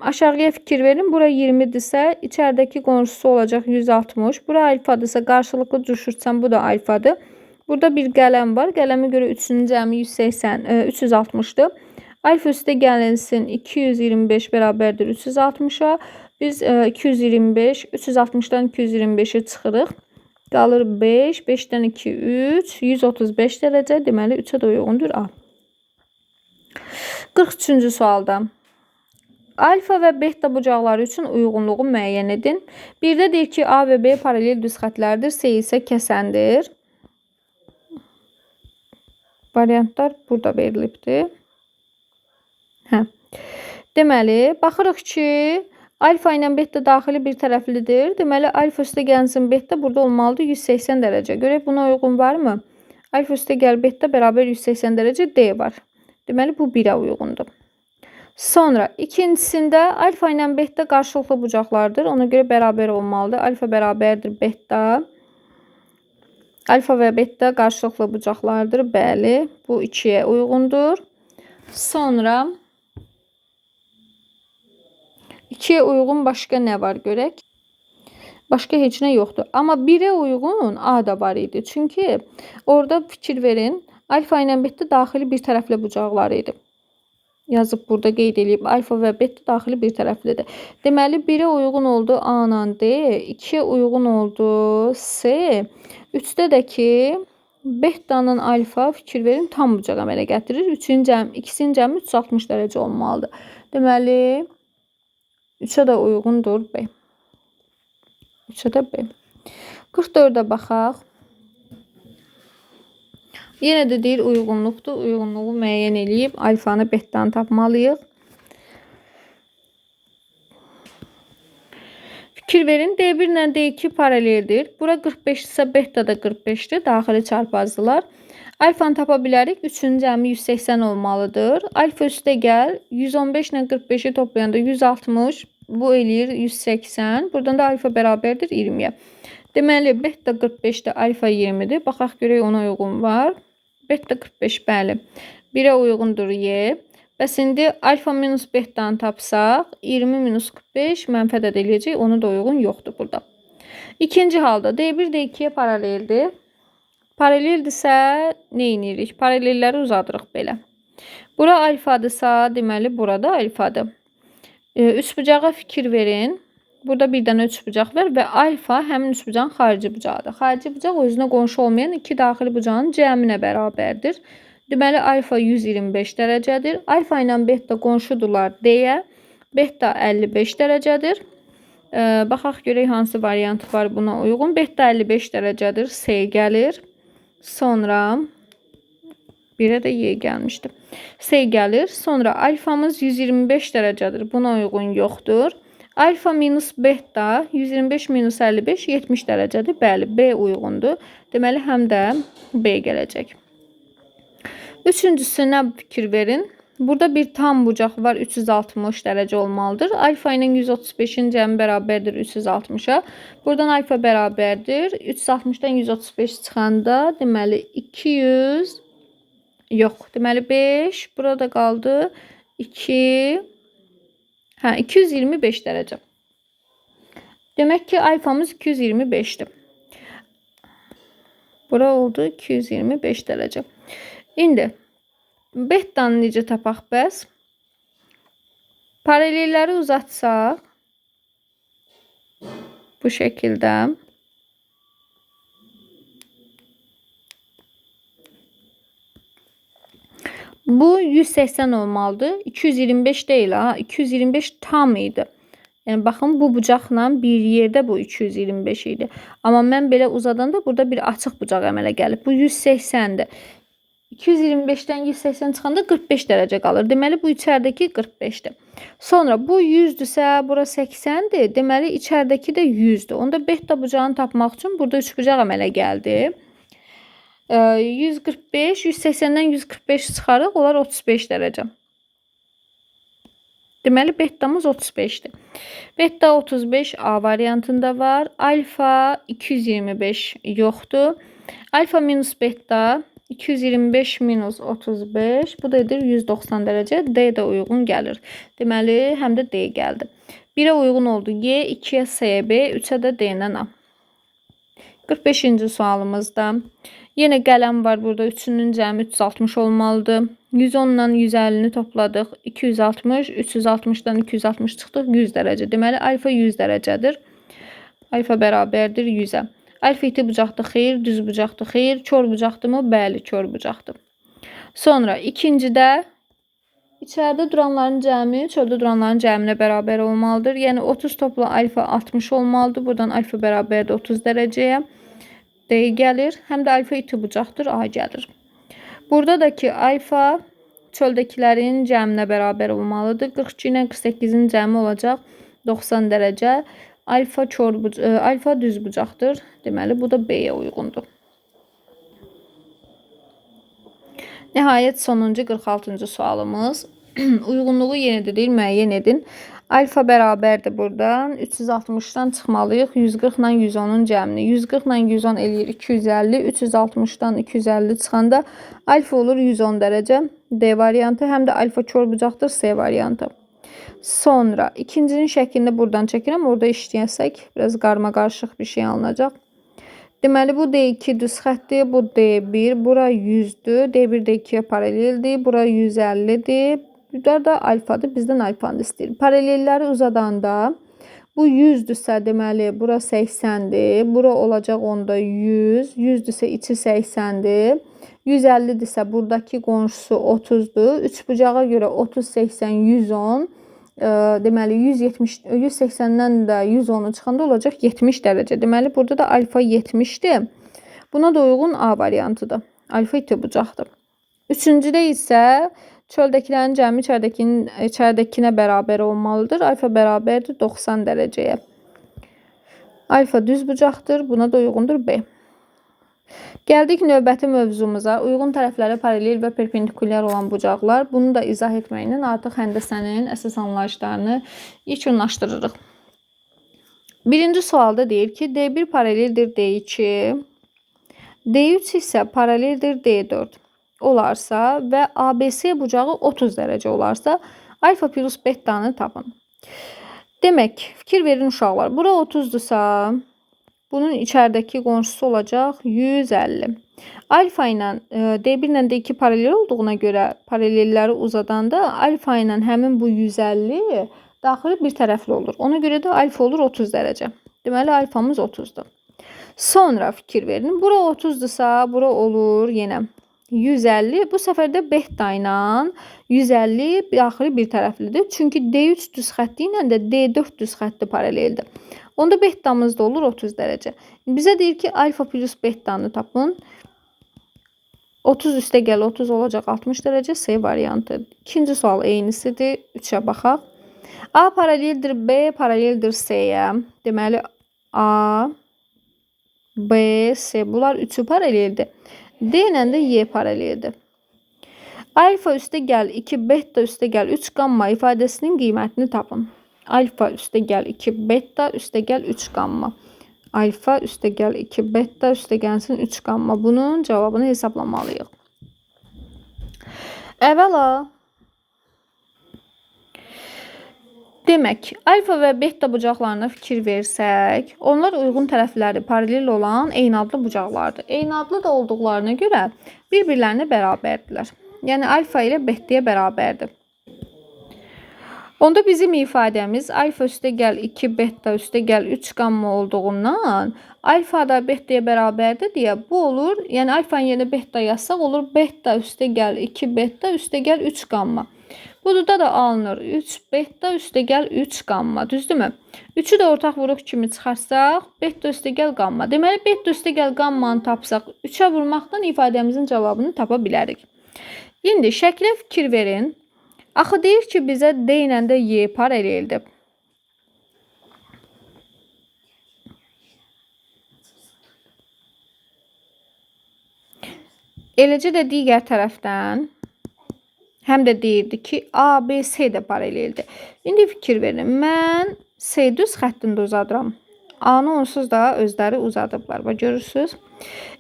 aşağıya fikir verin. Bura 20-dirsə, içəridəki qonşusu olacaq 160. Bura alfadırsa, qarşılıqlı düşürsəm, bu da alfadır. Burada bir qələm var. Qələmə görə 3-ün cəmi 360-dır. Alfa üstə gəlinsin 225 bərabərdir 360-a. Biz 225, 360-dan 225-i çıxırıq. Qalır 5, 5-dən 2, 3, 135 dərəcə. Deməli, 3-ə də uyğundur A. 43-cü sualda. Alfa və beta bucaqları üçün uyğunluğu müəyyən edin. Bir də deyir ki, A və B paralel düz xətlərdir. C isə kəsəndir. Variantlar burada verilibdir. Deməli, baxırıq ki, alfa ilə beta daxili bir tərəflidir. Deməli, alfa üstə gəlsin beta burada olmalıdır 180 dərəcə. Görək, buna uyğun varmı? Alfa üstə gəl beta bərabər 180 dərəcə D var. Deməli, bu 1-ə uyğundur. Sonra ikincisində alfa ilə beta qarşılıqlı bucaqlardır. Ona görə bərabər olmalıdır. Alfa bərabərdir beta. Alfa və beta qarşılıqlı bucaqlardır. Bəli, bu 2-yə uyğundur. Sonra 2-yə uyğun başqa nə var görək? Başqa heç nə yoxdur. Amma 1-ə uyğun A da var idi. Çünki orada fikir verin, alfa ilə beta daxili bir tərəfli bucaqlar idi. Yazıb burada qeyd edib. Alfa və beta daxili bir tərəflidir. Deməli, 1-ə uyğun oldu A ilə D, 2-yə uyğun oldu C, 3-də də ki, betanın alfa fikir verin tam bucaq əmələ gətirir. İkisinin cəmi 360 dərəcə olmalıdır. Deməli, 3-ə də uyğundur B. 3-ə də B. 44-ə baxaq. Yenə də deyir uyğunluqdur. Uyğunluğu müəyyən eləyib alfanı, betanı tapmalıyıq. Fikir verin, D1 ilə D2 paraleldir. Bura 45-dirsə beta da 45-dir. Daxili çarpazdılar. Alfanı tapa bilərik. 3-ün cəmi 180 olmalıdır. Alfa üstə gəl. 115 ilə 45-i toplayanda 160. Bu eləyir 180. Buradan da alfa bərabərdir 20-yə. Deməli, beta 45-də alfa 20-dir. Baxaq görək ona uyğun var. Beta 45, bəli. 1-ə uyğundur y. Bəs indi alfa minus betanı tapsaq, 20 minus 45 mənfəd əldə edəcək. Onu da uyğun yoxdur burada. İkinci halda D1 D2-yə paraleldir. Paraleldirsə, nə edirik? Paralelləri uzadırıq belə. Bura alfadırsa, deməli burada alfadır. Üçbucağa fikir verin. Burada bir dənə üçbucaq var və alfa həmin üçbucağın xarici bucağıdır. Xarici bucaq özünə qonşu olmayan iki daxili bucağın cəminə bərabərdir. Deməli, alfa 125 dərəcədir. Alfa ilə beta qonşudurlar deyə. Beta 55 dərəcədir. Baxaq görək hansı variant var buna uyğun. Beta 55 dərəcədir. S gəlir. Sonra 1-ə də y gəlmişdi. S gəlir. Sonra alfamız 125 dərəcədir. Buna uyğun yoxdur. Alfa minus beta 125 minus 55 70 dərəcədir. Bəli, B uyğundur. Deməli, həm də B gələcək. Üçüncüsünə fikir verin. Burada bir tam bucaq var. 360 dərəcə olmalıdır. Alfa ilə 135-in cəmi bərabərdir 360-a. Buradan alfa bərabərdir. 360-dan 135 çıxanda deməli 200 yox. Deməli 5. Burada qaldı 2 225 dərəcə. Demək ki, alfamız 225-dir. Bura oldu 225 dərəcə. İndi betanı necə tapaq bəs? Paralelləri uzatsaq bu şəkildə bu 180 olmalıdır. 225 değil ha. 225 tam idi. Yəni baxın, bu bucaqla bir yerdə bu 225 idi. Amma mən belə uzadanda burada bir açıq bucaq əmələ gəlib. Bu 180-dir. 225-dən 180 çıxanda 45 dərəcə qalır. Deməli, bu içəridəki 45-dir. Sonra bu 100-dürsə, bura 80-dir. Deməli, içəridəki də 100-dür. Onda beta bucağını tapmaq üçün burada 3 bucaq əmələ gəldi. 145, 180-dən 145 çıxarıq, olar 35 dərəcə. Deməli, betamız 35-dir. Beta 35 A variantında var. Alfa 225 yoxdur. Alfa minus beta 225 minus 35. Bu da edir 190 dərəcə. D də uyğun gəlir. Deməli, həm də D gəldi. 1-ə uyğun oldu Y, 2-yə S, B, 3-ə də D-dən A. 45-ci sualımızda. Yenə qələm var burada. Üçünün cəmi 360 olmalıdır. 110 ilə 150-ni topladıq. 260, 360-dan 260 çıxdıq. 100 dərəcə. Deməli, alfa 100 dərəcədir. Alfa bərabərdir 100-ə. Alfa iti bucaqdır, xeyr. Düz bucaqdır, xeyr. Kör bucaqdırmı? Bəli, kör bucaqdır. Sonra ikincidə içəridə duranların cəmi çöldə duranların cəminə bərabər olmalıdır. Yəni 30 topla alfa 60 olmalıdır. Buradan alfa bərabərdir 30 dərəcəyə. D gəlir. Həm də alfa iti bucaqdır. A gəlir. Burada da ki alfa çöldəkilərin cəminə bərabər olmalıdır. 42 ilə 48-in cəmi olacaq 90 dərəcə. Alfa düz bucaqdır. Deməli, bu da B-yə uyğundur. Nəhayət sonuncu 46-cı sualımız. Uyğunluğu yenə də deyil, müəyyən edin. Alfa bərabərdir buradan. 360-dan çıxmalıyıq. 140 ilə 110-un cəmini. 140 ilə 110 eləyir 250. 360-dan 250 çıxanda alfa olur 110 dərəcə. D variantı. Həm də alfa kör bucaqdır. C variantı. Sonra ikincinin şəklində buradan çəkirəm. Orada işləyəsək biraz qarma-qarışıq bir şey alınacaq. Deməli, bu D2 düz xətdir. Bu D1. Bura 100-dür. D1 D2-yə paraleldir. Bura 150-dir. Burada da alfadır. Bizdən alfanı istəyir. Paralelləri uzadanda bu 100-dürsə deməli bura 80-dir. Bura olacaq onda 100. 100-dürsə içi 80-dir. 150-dirsə buradakı qonşusu 30-dur. Üç bucağa görə 30, 80, 110. Deməli 180-dən də 110-u çıxanda olacaq 70 dərəcə. Deməli burada da alfa 70-dir. Buna da uyğun A variantıdır. Alfa iti bucaqdır. Üçüncüdə isə çöldəkilərin cəmi içəridəkinə bərabər olmalıdır. Alfa bərabərdir 90 dərəcəyə. Alfa düz bucaqdır. Buna da uyğundur B. Gəldik növbəti mövzumuza. Uyğun tərəfləri paralel və perpendikulyar olan bucaqlar. Bunu da izah etməklə artıq həndəsənin əsas anlayışlarını yekunlaşdırırıq. Birinci sualda deyir ki, D1 paraleldir D2, D3 isə paraleldir D4 olarsa və ABC bucağı 30 dərəcə olarsa, alfa plus betanı tapın. Demək, fikir verin uşaqlar. Bura 30-dursa, bunun içəridəki qonşusu olacaq 150. Alfa ilə D1 ilə D2 paralel olduğuna görə paralelləri uzadanda alfa ilə həmin bu 150 daxili bir tərəfli olur. Ona görə də alfa olur 30 dərəcə. Deməli, alfamız 30-dur. Sonra fikir verin. Bura 30-dursa, bura olur yenə 150. Bu səfər də beta ilə 150 daxili bir tərəflidir. Çünki D3 düz xətti ilə də D4 düz xətti paraleldir. Onda betamız da olur 30 dərəcə. Bizə deyir ki, alfa plus betanı tapın. 30 üstə gəl 30 olacaq 60 dərəcə. C variantı. İkinci sual eynisidir. 3-ə baxaq. A paraleldir B paraleldir C-yə. Deməli, A, B, C. Bunlar üçü paraleldir. D ilə də Y paraleldir. Alfa üstə gəl 2, beta üstə gəl 3 qamma ifadəsinin qiymətini tapın. Alfa üstə gəl 2, beta üstə gəl 3 qamma. Alfa üstə gəl 2, beta üstə gəlsin 3 qamma. Bunun cavabını hesablamalıyıq. Əvvəla, demək, alfa və beta bucaqlarına fikir versək, onlar uyğun tərəfləri paralel olan eyni adlı bucaqlardır. Eyni adlı da olduqlarına görə bir-birlərinə bərabərdirlər. Yəni, alfa ilə betaya bərabərdir. Onda bizim ifadəmiz alfa üstə gəl 2, beta üstə gəl 3 qamma olduğundan alfa da betaya bərabərdir deyə bu olur. Yəni, alfanın yerinə beta yazsaq olur beta üstə gəl 2, beta üstə gəl 3 qamma. Burada da alınır 3 beta üstə gəl 3 qamma, düzdürmü? 3-ü də ortaq vuruq kimi çıxarsaq, beta üstə gəl qamma. Deməli, beta üstə gəl qammanı tapsaq, 3-ə vurmaqdan ifadəmizin cavabını tapa bilərik. İndi şəklə fikir verin. Axı deyir ki, bizə D ilə də Y paraleldir. Eləcə də digər tərəfdən həm də deyirdi ki, A, B, C də paraleldir. İndi fikir verin. Mən C düz xəttində uzadıram. A-nı onsuz da özləri uzadıblar. Bax, görürsünüz.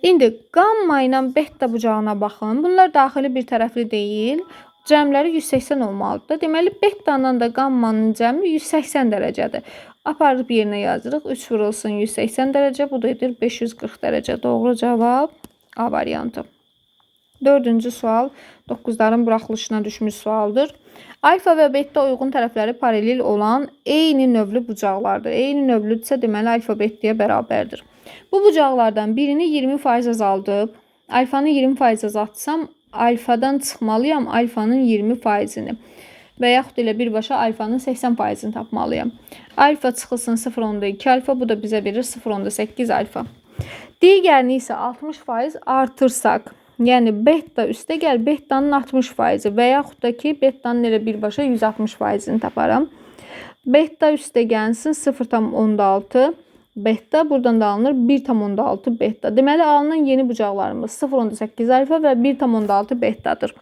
İndi qamma ilə beta bucağına baxın. Bunlar daxili bir tərəfli deyil. Cəmləri 180 olmalıdır. Deməli, betanın da qammanın cəmi 180 dərəcədir. Aparıb yerinə yazırıq. 3 vurulsun 180 dərəcə. Bu da edir 540 dərəcə. Doğru cavab A variantı. Dördüncü sual 9'ların buraxılışına düşmüş sualdır. Alfa və beta uyğun tərəfləri paralel olan eyni növlü bucaqlardır. Eyni növlüdürsə deməli alfa betaya bərabərdir. Bu bucaqlardan birini 20% azaldıb, alfanı 20% azaltsam, alfadan çıxmalıyam alfanın 20%-ni. Və yaxud elə birbaşa alfanın 80%-ni tapmalıyam. Alfa çıxılsın 0,2 alfa, bu da bizə verir 0,8 alfa. Digərini isə 60% artırsaq, yəni beta üstə gəl betanın 60% və yaxud da ki, betanın elə birbaşa 160%-ni taparam. Beta üstə gəlsin 0,6 beta, buradan da alınır 1,6 beta. Deməli, alınan yeni bucaqlarımız 0,8 alfa və 1,6 betadır.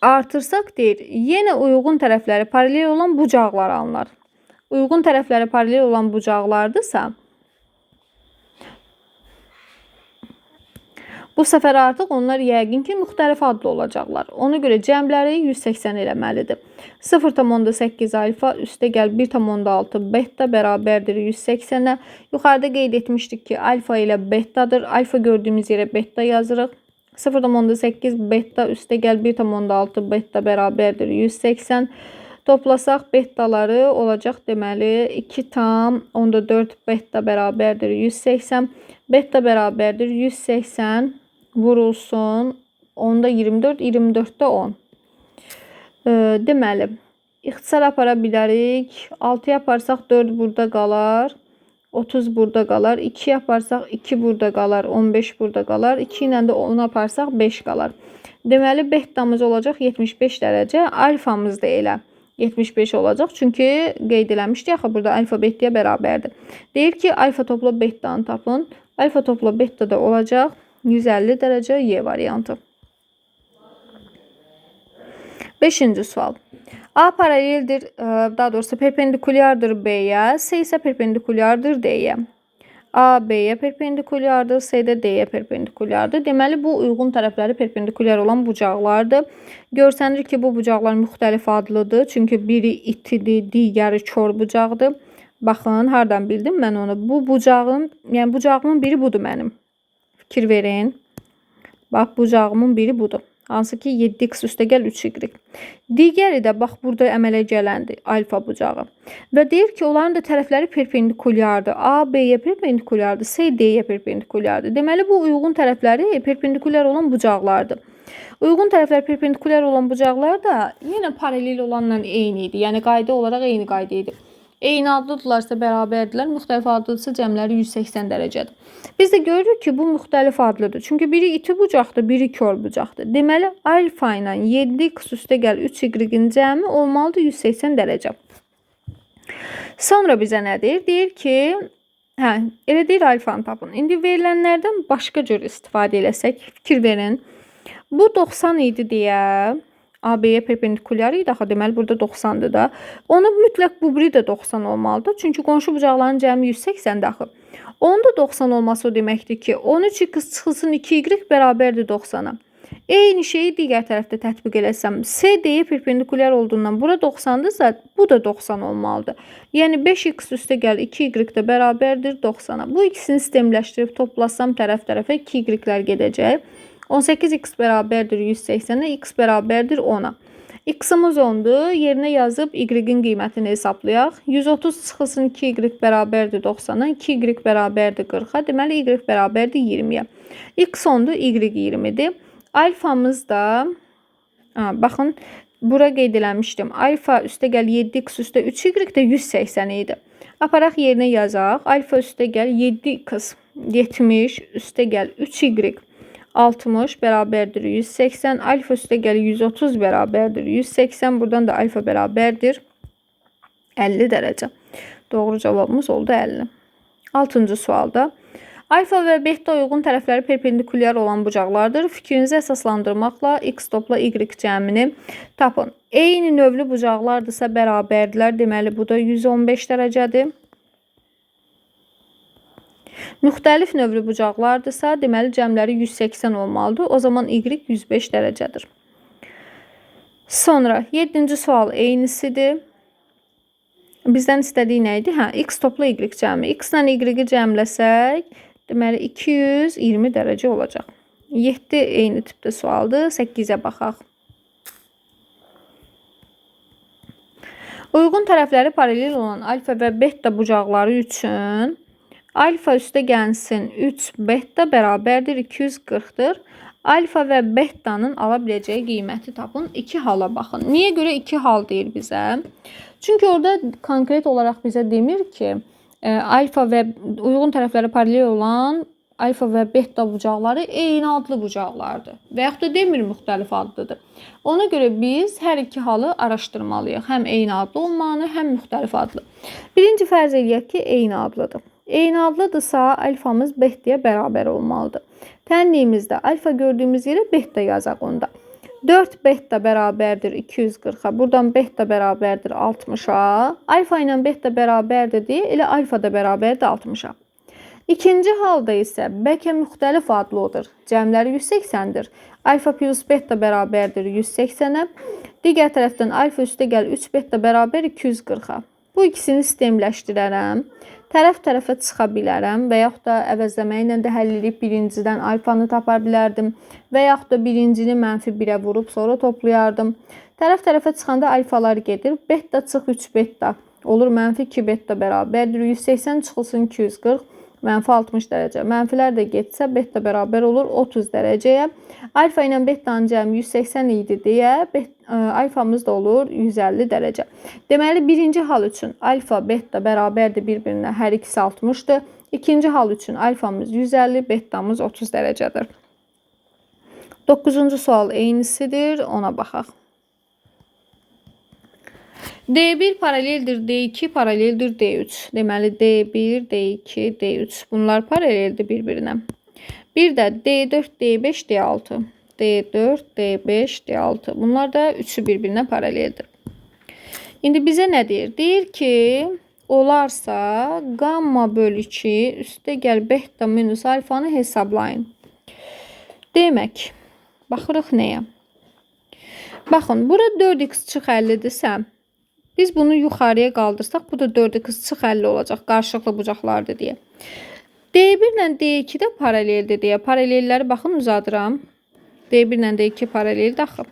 Artırsaq deyir, yenə uyğun tərəfləri paralel olan bucaqlar alınır. Uyğun tərəfləri paralel olan bucaqlardırsa, bu səfər artıq onlar yəqin ki, müxtəlif adlı olacaqlar. Ona görə cəmləri 180 eləməlidir. 0,8 alfa üstə gəl 1,6 beta bərabərdir 180-ə. Yuxarıda qeyd etmişdik ki, alfa ilə betadır. Alfa gördüyümüz yerə beta yazırıq. 0,8 beta üstə gəl 1,6 beta bərabərdir 180. Toplasaq betaları olacaq deməli 2,4 beta bərabərdir 180. Beta bərabərdir 180 vurulsun. Onda 24, 24-də 10. Deməli, ixtisar apara bilərik. 6 yaparsaq 4 burada qalar. 30 burada qalar. 2 yaparsaq 2 burada qalar. 15 burada qalar. 2 ilə də 10 yaparsaq 5 qalar. Deməli, betamız olacaq 75 dərəcə. Alfamız da elə 75 olacaq. Çünki qeyd eləmişdik, axı burada alfa betaya bərabərdir. Deyir ki, alfa topla betanı tapın. Alfa topla beta da olacaq 150 dərəcə Y variantı. 5-ci sual. A paraleldir, daha doğrusu perpendikulyardır B-yə, C isə perpendikulyardır D-yə. A B-yə perpendikulyardır, C də D-yə perpendikulyardır. Deməli, bu uyğun tərəfləri perpendikulyar olan bucaqlardır. Görsənir ki, bu bucaqlar müxtəlif adlıdır. Çünki biri itidir, digəri kör bucaqdır. Baxın, hardan bildim mən onu? Bu bucağın, yəni bucağımın biri budur mənim. Fikir verin. Bax, bucağımın biri budur. Hansı ki 7x üstəgəl 3y. Digəri də bax burada əmələ gələndir, alfa bucağı. Və deyir ki, onların da tərəfləri perpendikulyardır. A B-yə perpendikulyardır, C D-yə perpendikulyardır. Deməli, bu uyğun tərəfləri perpendikulyar olan bucaqlardır. Uyğun tərəflər perpendikulyar olan bucaqlar da yenə paralel olanla eyni idi. Yəni qayda olaraq eyni qayda idi. Eyni adlıdırlarsa bərabərdirlər, müxtəlif adlıdırsa cəmləri 180 dərəcədir. Biz də görürük ki, bu müxtəlif adlıdır. Çünki biri iti bucaqdır, biri kör bucaqdır. Deməli, alfa ilə 7x üstəgəl 3y-in cəmi olmalıdır 180 dərəcə. Sonra bizə nə deyir? Deyir ki, elə deyir alfanı tapın. İndi verilənlərdən başqa cür istifadə eləsək, fikir verin. Bu 90 idi deyə, AB-yə perpendikulyar idi, axı deməli burada 90-dır da. Onu mütləq bu biri də 90 olmalıdır. Çünki qonşu bucaqların cəmi 180-dir axı. Onun da 90 olması o deməkdir ki, 13x çıxılsın 2y bərabərdir 90-a. Eyni şeyi digər tərəfdə tətbiq eləsəm, C D-yə perpendikulyar olduğundan bura 90-dırsa, bu da 90 olmalıdır. Yəni 5x üstəgəl 2y də bərabərdir 90-a. Bu ikisini sistemləşdirib toplasam tərəf-tərəfə 2y-lər gedəcək. 18x bərabərdir 180-ə, x bərabərdir 10-a. X-imiz 10-dur. Yerinə yazıb y-in qiymətini hesablayaq. 130 çıxılsın 2y bərabərdir 90-a, 2y bərabərdir 40-a. Deməli, y bərabərdir 20-yə. X 10-dur, y 20-dir. Alfamız da, baxın, bura qeyd eləmişdim. Alfa üstəgəl 7x üstə 3y də 180 idi. Aparaq yerinə yazaq. Alfa üstəgəl 7x 70 üstəgəl 3y 60 bərabərdir 180. Alfa üstəgəl 130 bərabərdir 180. Buradan da alfa bərabərdir 50 dərəcə. Doğru cavabımız oldu 50. 6-cı sualda. Alfa və beta uyğun tərəfləri perpendikulyar olan bucaqlardır. Fikrinizi əsaslandırmaqla x topla y cəmini tapın. Eyni növlü bucaqlardırsa bərabərdirlər. Deməli, bu da 115 dərəcədir. Müxtəlif növlü bucaqlardırsa, deməli cəmləri 180 olmalıdır. O zaman y 105 dərəcədir. Sonra 7-ci sual eynisidir. Bizdən istədiyi nə idi? X topla y cəmi. X ilə y-i cəmləsək, deməli 220 dərəcə olacaq. 7 eyni tipdə sualdır. 8-ə baxaq. Uyğun tərəfləri paralel olan alfa və beta bucaqları üçün alfa üstə gəlsin 3 beta bərabərdir 240-dır. Alfa və betanın ala biləcəyi qiyməti tapın. 2 hala baxın. Niyə görə 2 hal deyir bizə? Çünki orada konkret olaraq bizə demir ki, alfa və uyğun tərəfləri paralel olan alfa və beta bucaqları eyni adlı bucaqlardır. Və yaxud da demir müxtəlif adlıdır. Ona görə biz hər iki halı araşdırmalıyıq. Həm eyni adlı olmanı, həm müxtəlif adlı. Birinci fərz eləyək ki, eyni adlıdır. Eyni adlıdırsa alfamız betaya bərabər olmalıdır. Tənliyimizdə alfa gördüyümüz yerə beta yazaq onda. 4 beta bərabərdir 240-a. Buradan beta bərabərdir 60-a. Alfa ilə beta bərabərdir deyə elə alfa da bərabərdir 60-a. İkinci halda isə bəlkə müxtəlif adlıdır. Cəmləri 180-dir. Alfa plus beta bərabərdir 180-ə. Digər tərəfdən alfa üstə gəl 3 beta bərabər 240-a. Bu ikisini sistemləşdirərəm. Tərəf-tərəfə çıxa bilərəm və yaxud da əvəzləməklə də həll edib birincidən alfanı tapar bilərdim və yaxud da birincini mənfi 1-ə vurub sonra toplayardım. Tərəf-tərəfə çıxanda alfalar gedir. Beta çıx 3 beta olur mənfi 2 beta bərabərdir. 180 çıxılsın 240. Mənfi 60 dərəcə. Mənfilər də getsə, beta bərabər olur 30 dərəcəyə. Alfa ilə betanın cəmi 180 idi deyə, alfamız da olur 150 dərəcə. Deməli, birinci hal üçün alfa, beta bərabərdir bir-birinə, hər ikisi 60-dır. İkinci hal üçün alfamız 150, betamız 30 dərəcədir. 9-cu sual eynisidir, ona baxaq. D1 paraleldir D2 paraleldir D3. Deməli D1, D2, D3. Bunlar paraleldir bir-birinə. Bir də D4, D5, D6. D4, D5, D6. Bunlar da üçü bir-birinə paraleldir. İndi bizə nə deyir? Deyir ki, olarsa gamma bölü 2 üstə gəl beta minus alfanı hesablayın. Demək, baxırıq nəyə? Baxın, bura 4x çıx 50-dirsə, biz bunu yuxarıya qaldırsaq, bu da 4x çıx 50 olacaq, qarşılıqlı bucaqlardır deyə. D1 ilə D2 də paraleldir deyə. Paralelləri baxın uzadıram. D1 ilə D2 paraleldir axı.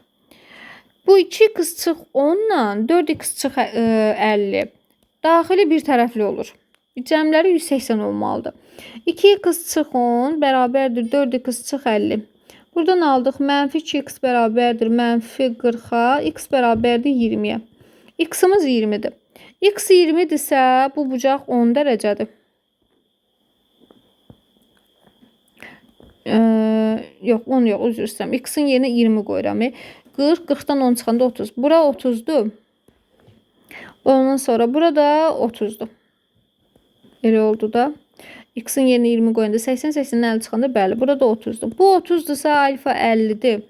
Bu 2x çıx 10 ilə 4x çıx 50 daxili bir tərəfli olur. Cəmləri 180 olmalıdır. 2x çıx 10 bərabərdir 4x çıx 50. Buradan aldıq mənfi 2x bərabərdir mənfi 40-a, x bərabərdir 20-yə. X-imiz 20-dir. X 20-dirsə bu bucaq 10 dərəcədir. Yox, 10 yox, üzr istəyirəm. X-in yerinə 20 qoyuram. 40, 40-dan 10 çıxanda 30. Bura 30'dur. Ondan sonra burada 30'dur. Elə oldu da. X-in yerinə 20 qoyanda 80, 80-dən 50 çıxanda bəli, burada 30'dur. Bu 30'dursa alfa 50'dir.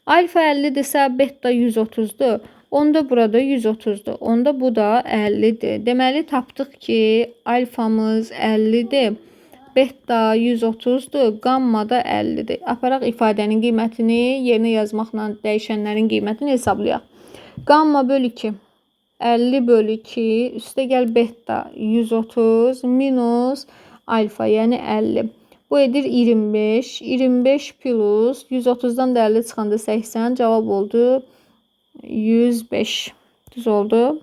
Alfa 50'dirsə beta 130'dur. Onda burada 130'dur. Onda bu da 50'dir. Deməli tapdıq ki, alfamız 50'dir. Beta 130'dur. Gamma da 50'dir. Aparaq ifadənin qiymətini yerinə yazmaqla dəyişənlərin qiymətini hesablayaq. Gamma bölü 2. 50 bölü 2 üstə gəl beta 130 minus alfa yəni 50. Bu edir 25. 25 plus 130'dan da 50 çıxanda 80 cavab oldu 105. Düz oldu.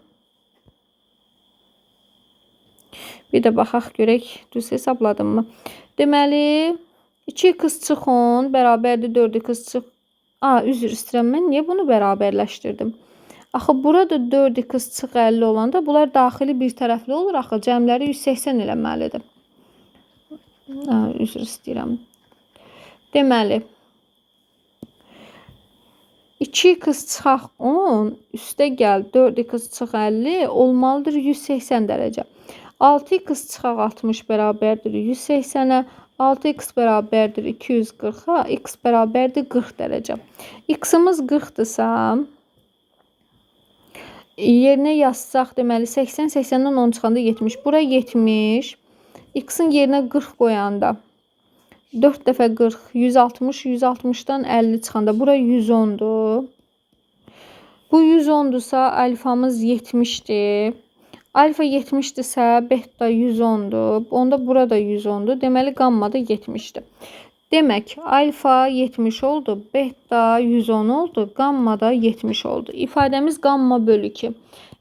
Bir də baxaq görək düz hesabladım mı? Deməli 2x çıx 10 bərabərdir 4x çıx. Üzr istəyirəm, mən niyə bunu bərabərləşdirdim? Axı burada 4x çıx 50 olanda bunlar daxili bir tərəfli olur axı. Cəmləri 180 eləməlidir. Üzr istəyirəm. Deməli 2x çıxaq 10 üstə gəl 4x çıx 50 olmalıdır 180 dərəcə. 6x çıxaq 60 bərabərdir 180-ə. 6x bərabərdir 240-a. X bərabərdir 40 dərəcə. X-imiz 40-dırsa yerinə yazsaq deməli 80, 80-dən 10 çıxanda 70. Bura 70. X-in yerinə 40 qoyanda 4 dəfə 40, 160, 160-dan 50 çıxanda bura 110'dur. Bu 110'dursa alfamız 70'dir. Alfa 70'dirsə beta 110'dur. Onda burada 110'dur. Deməli gamma da 70'dir. Demək alfa 70 oldu, beta 110 oldu, gamma da 70 oldu. İfadəmiz gamma bölü 2.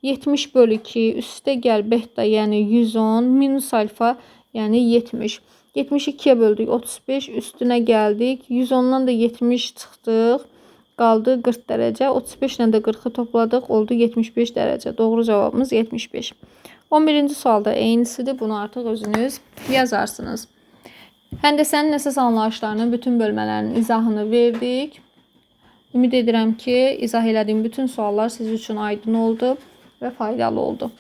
70 bölü 2 üstə gəl beta yəni 110 minus alfa yəni 70. 72'ye böldük 35 üstünə gəldik. 110'dan da 70 çıxdıq. Qaldı 40 dərəcə. 35 ilə də 40'ı topladıq. Oldu 75 dərəcə. Doğru cavabımız 75. 11-ci sualda eynisidir. Bunu artıq özünüz yazarsınız. Həndəsənin əsas anlayışlarının bütün bölmələrinin izahını verdik. Ümid edirəm ki, izah elədiyim bütün suallar siz üçün aydın oldu və faydalı oldu.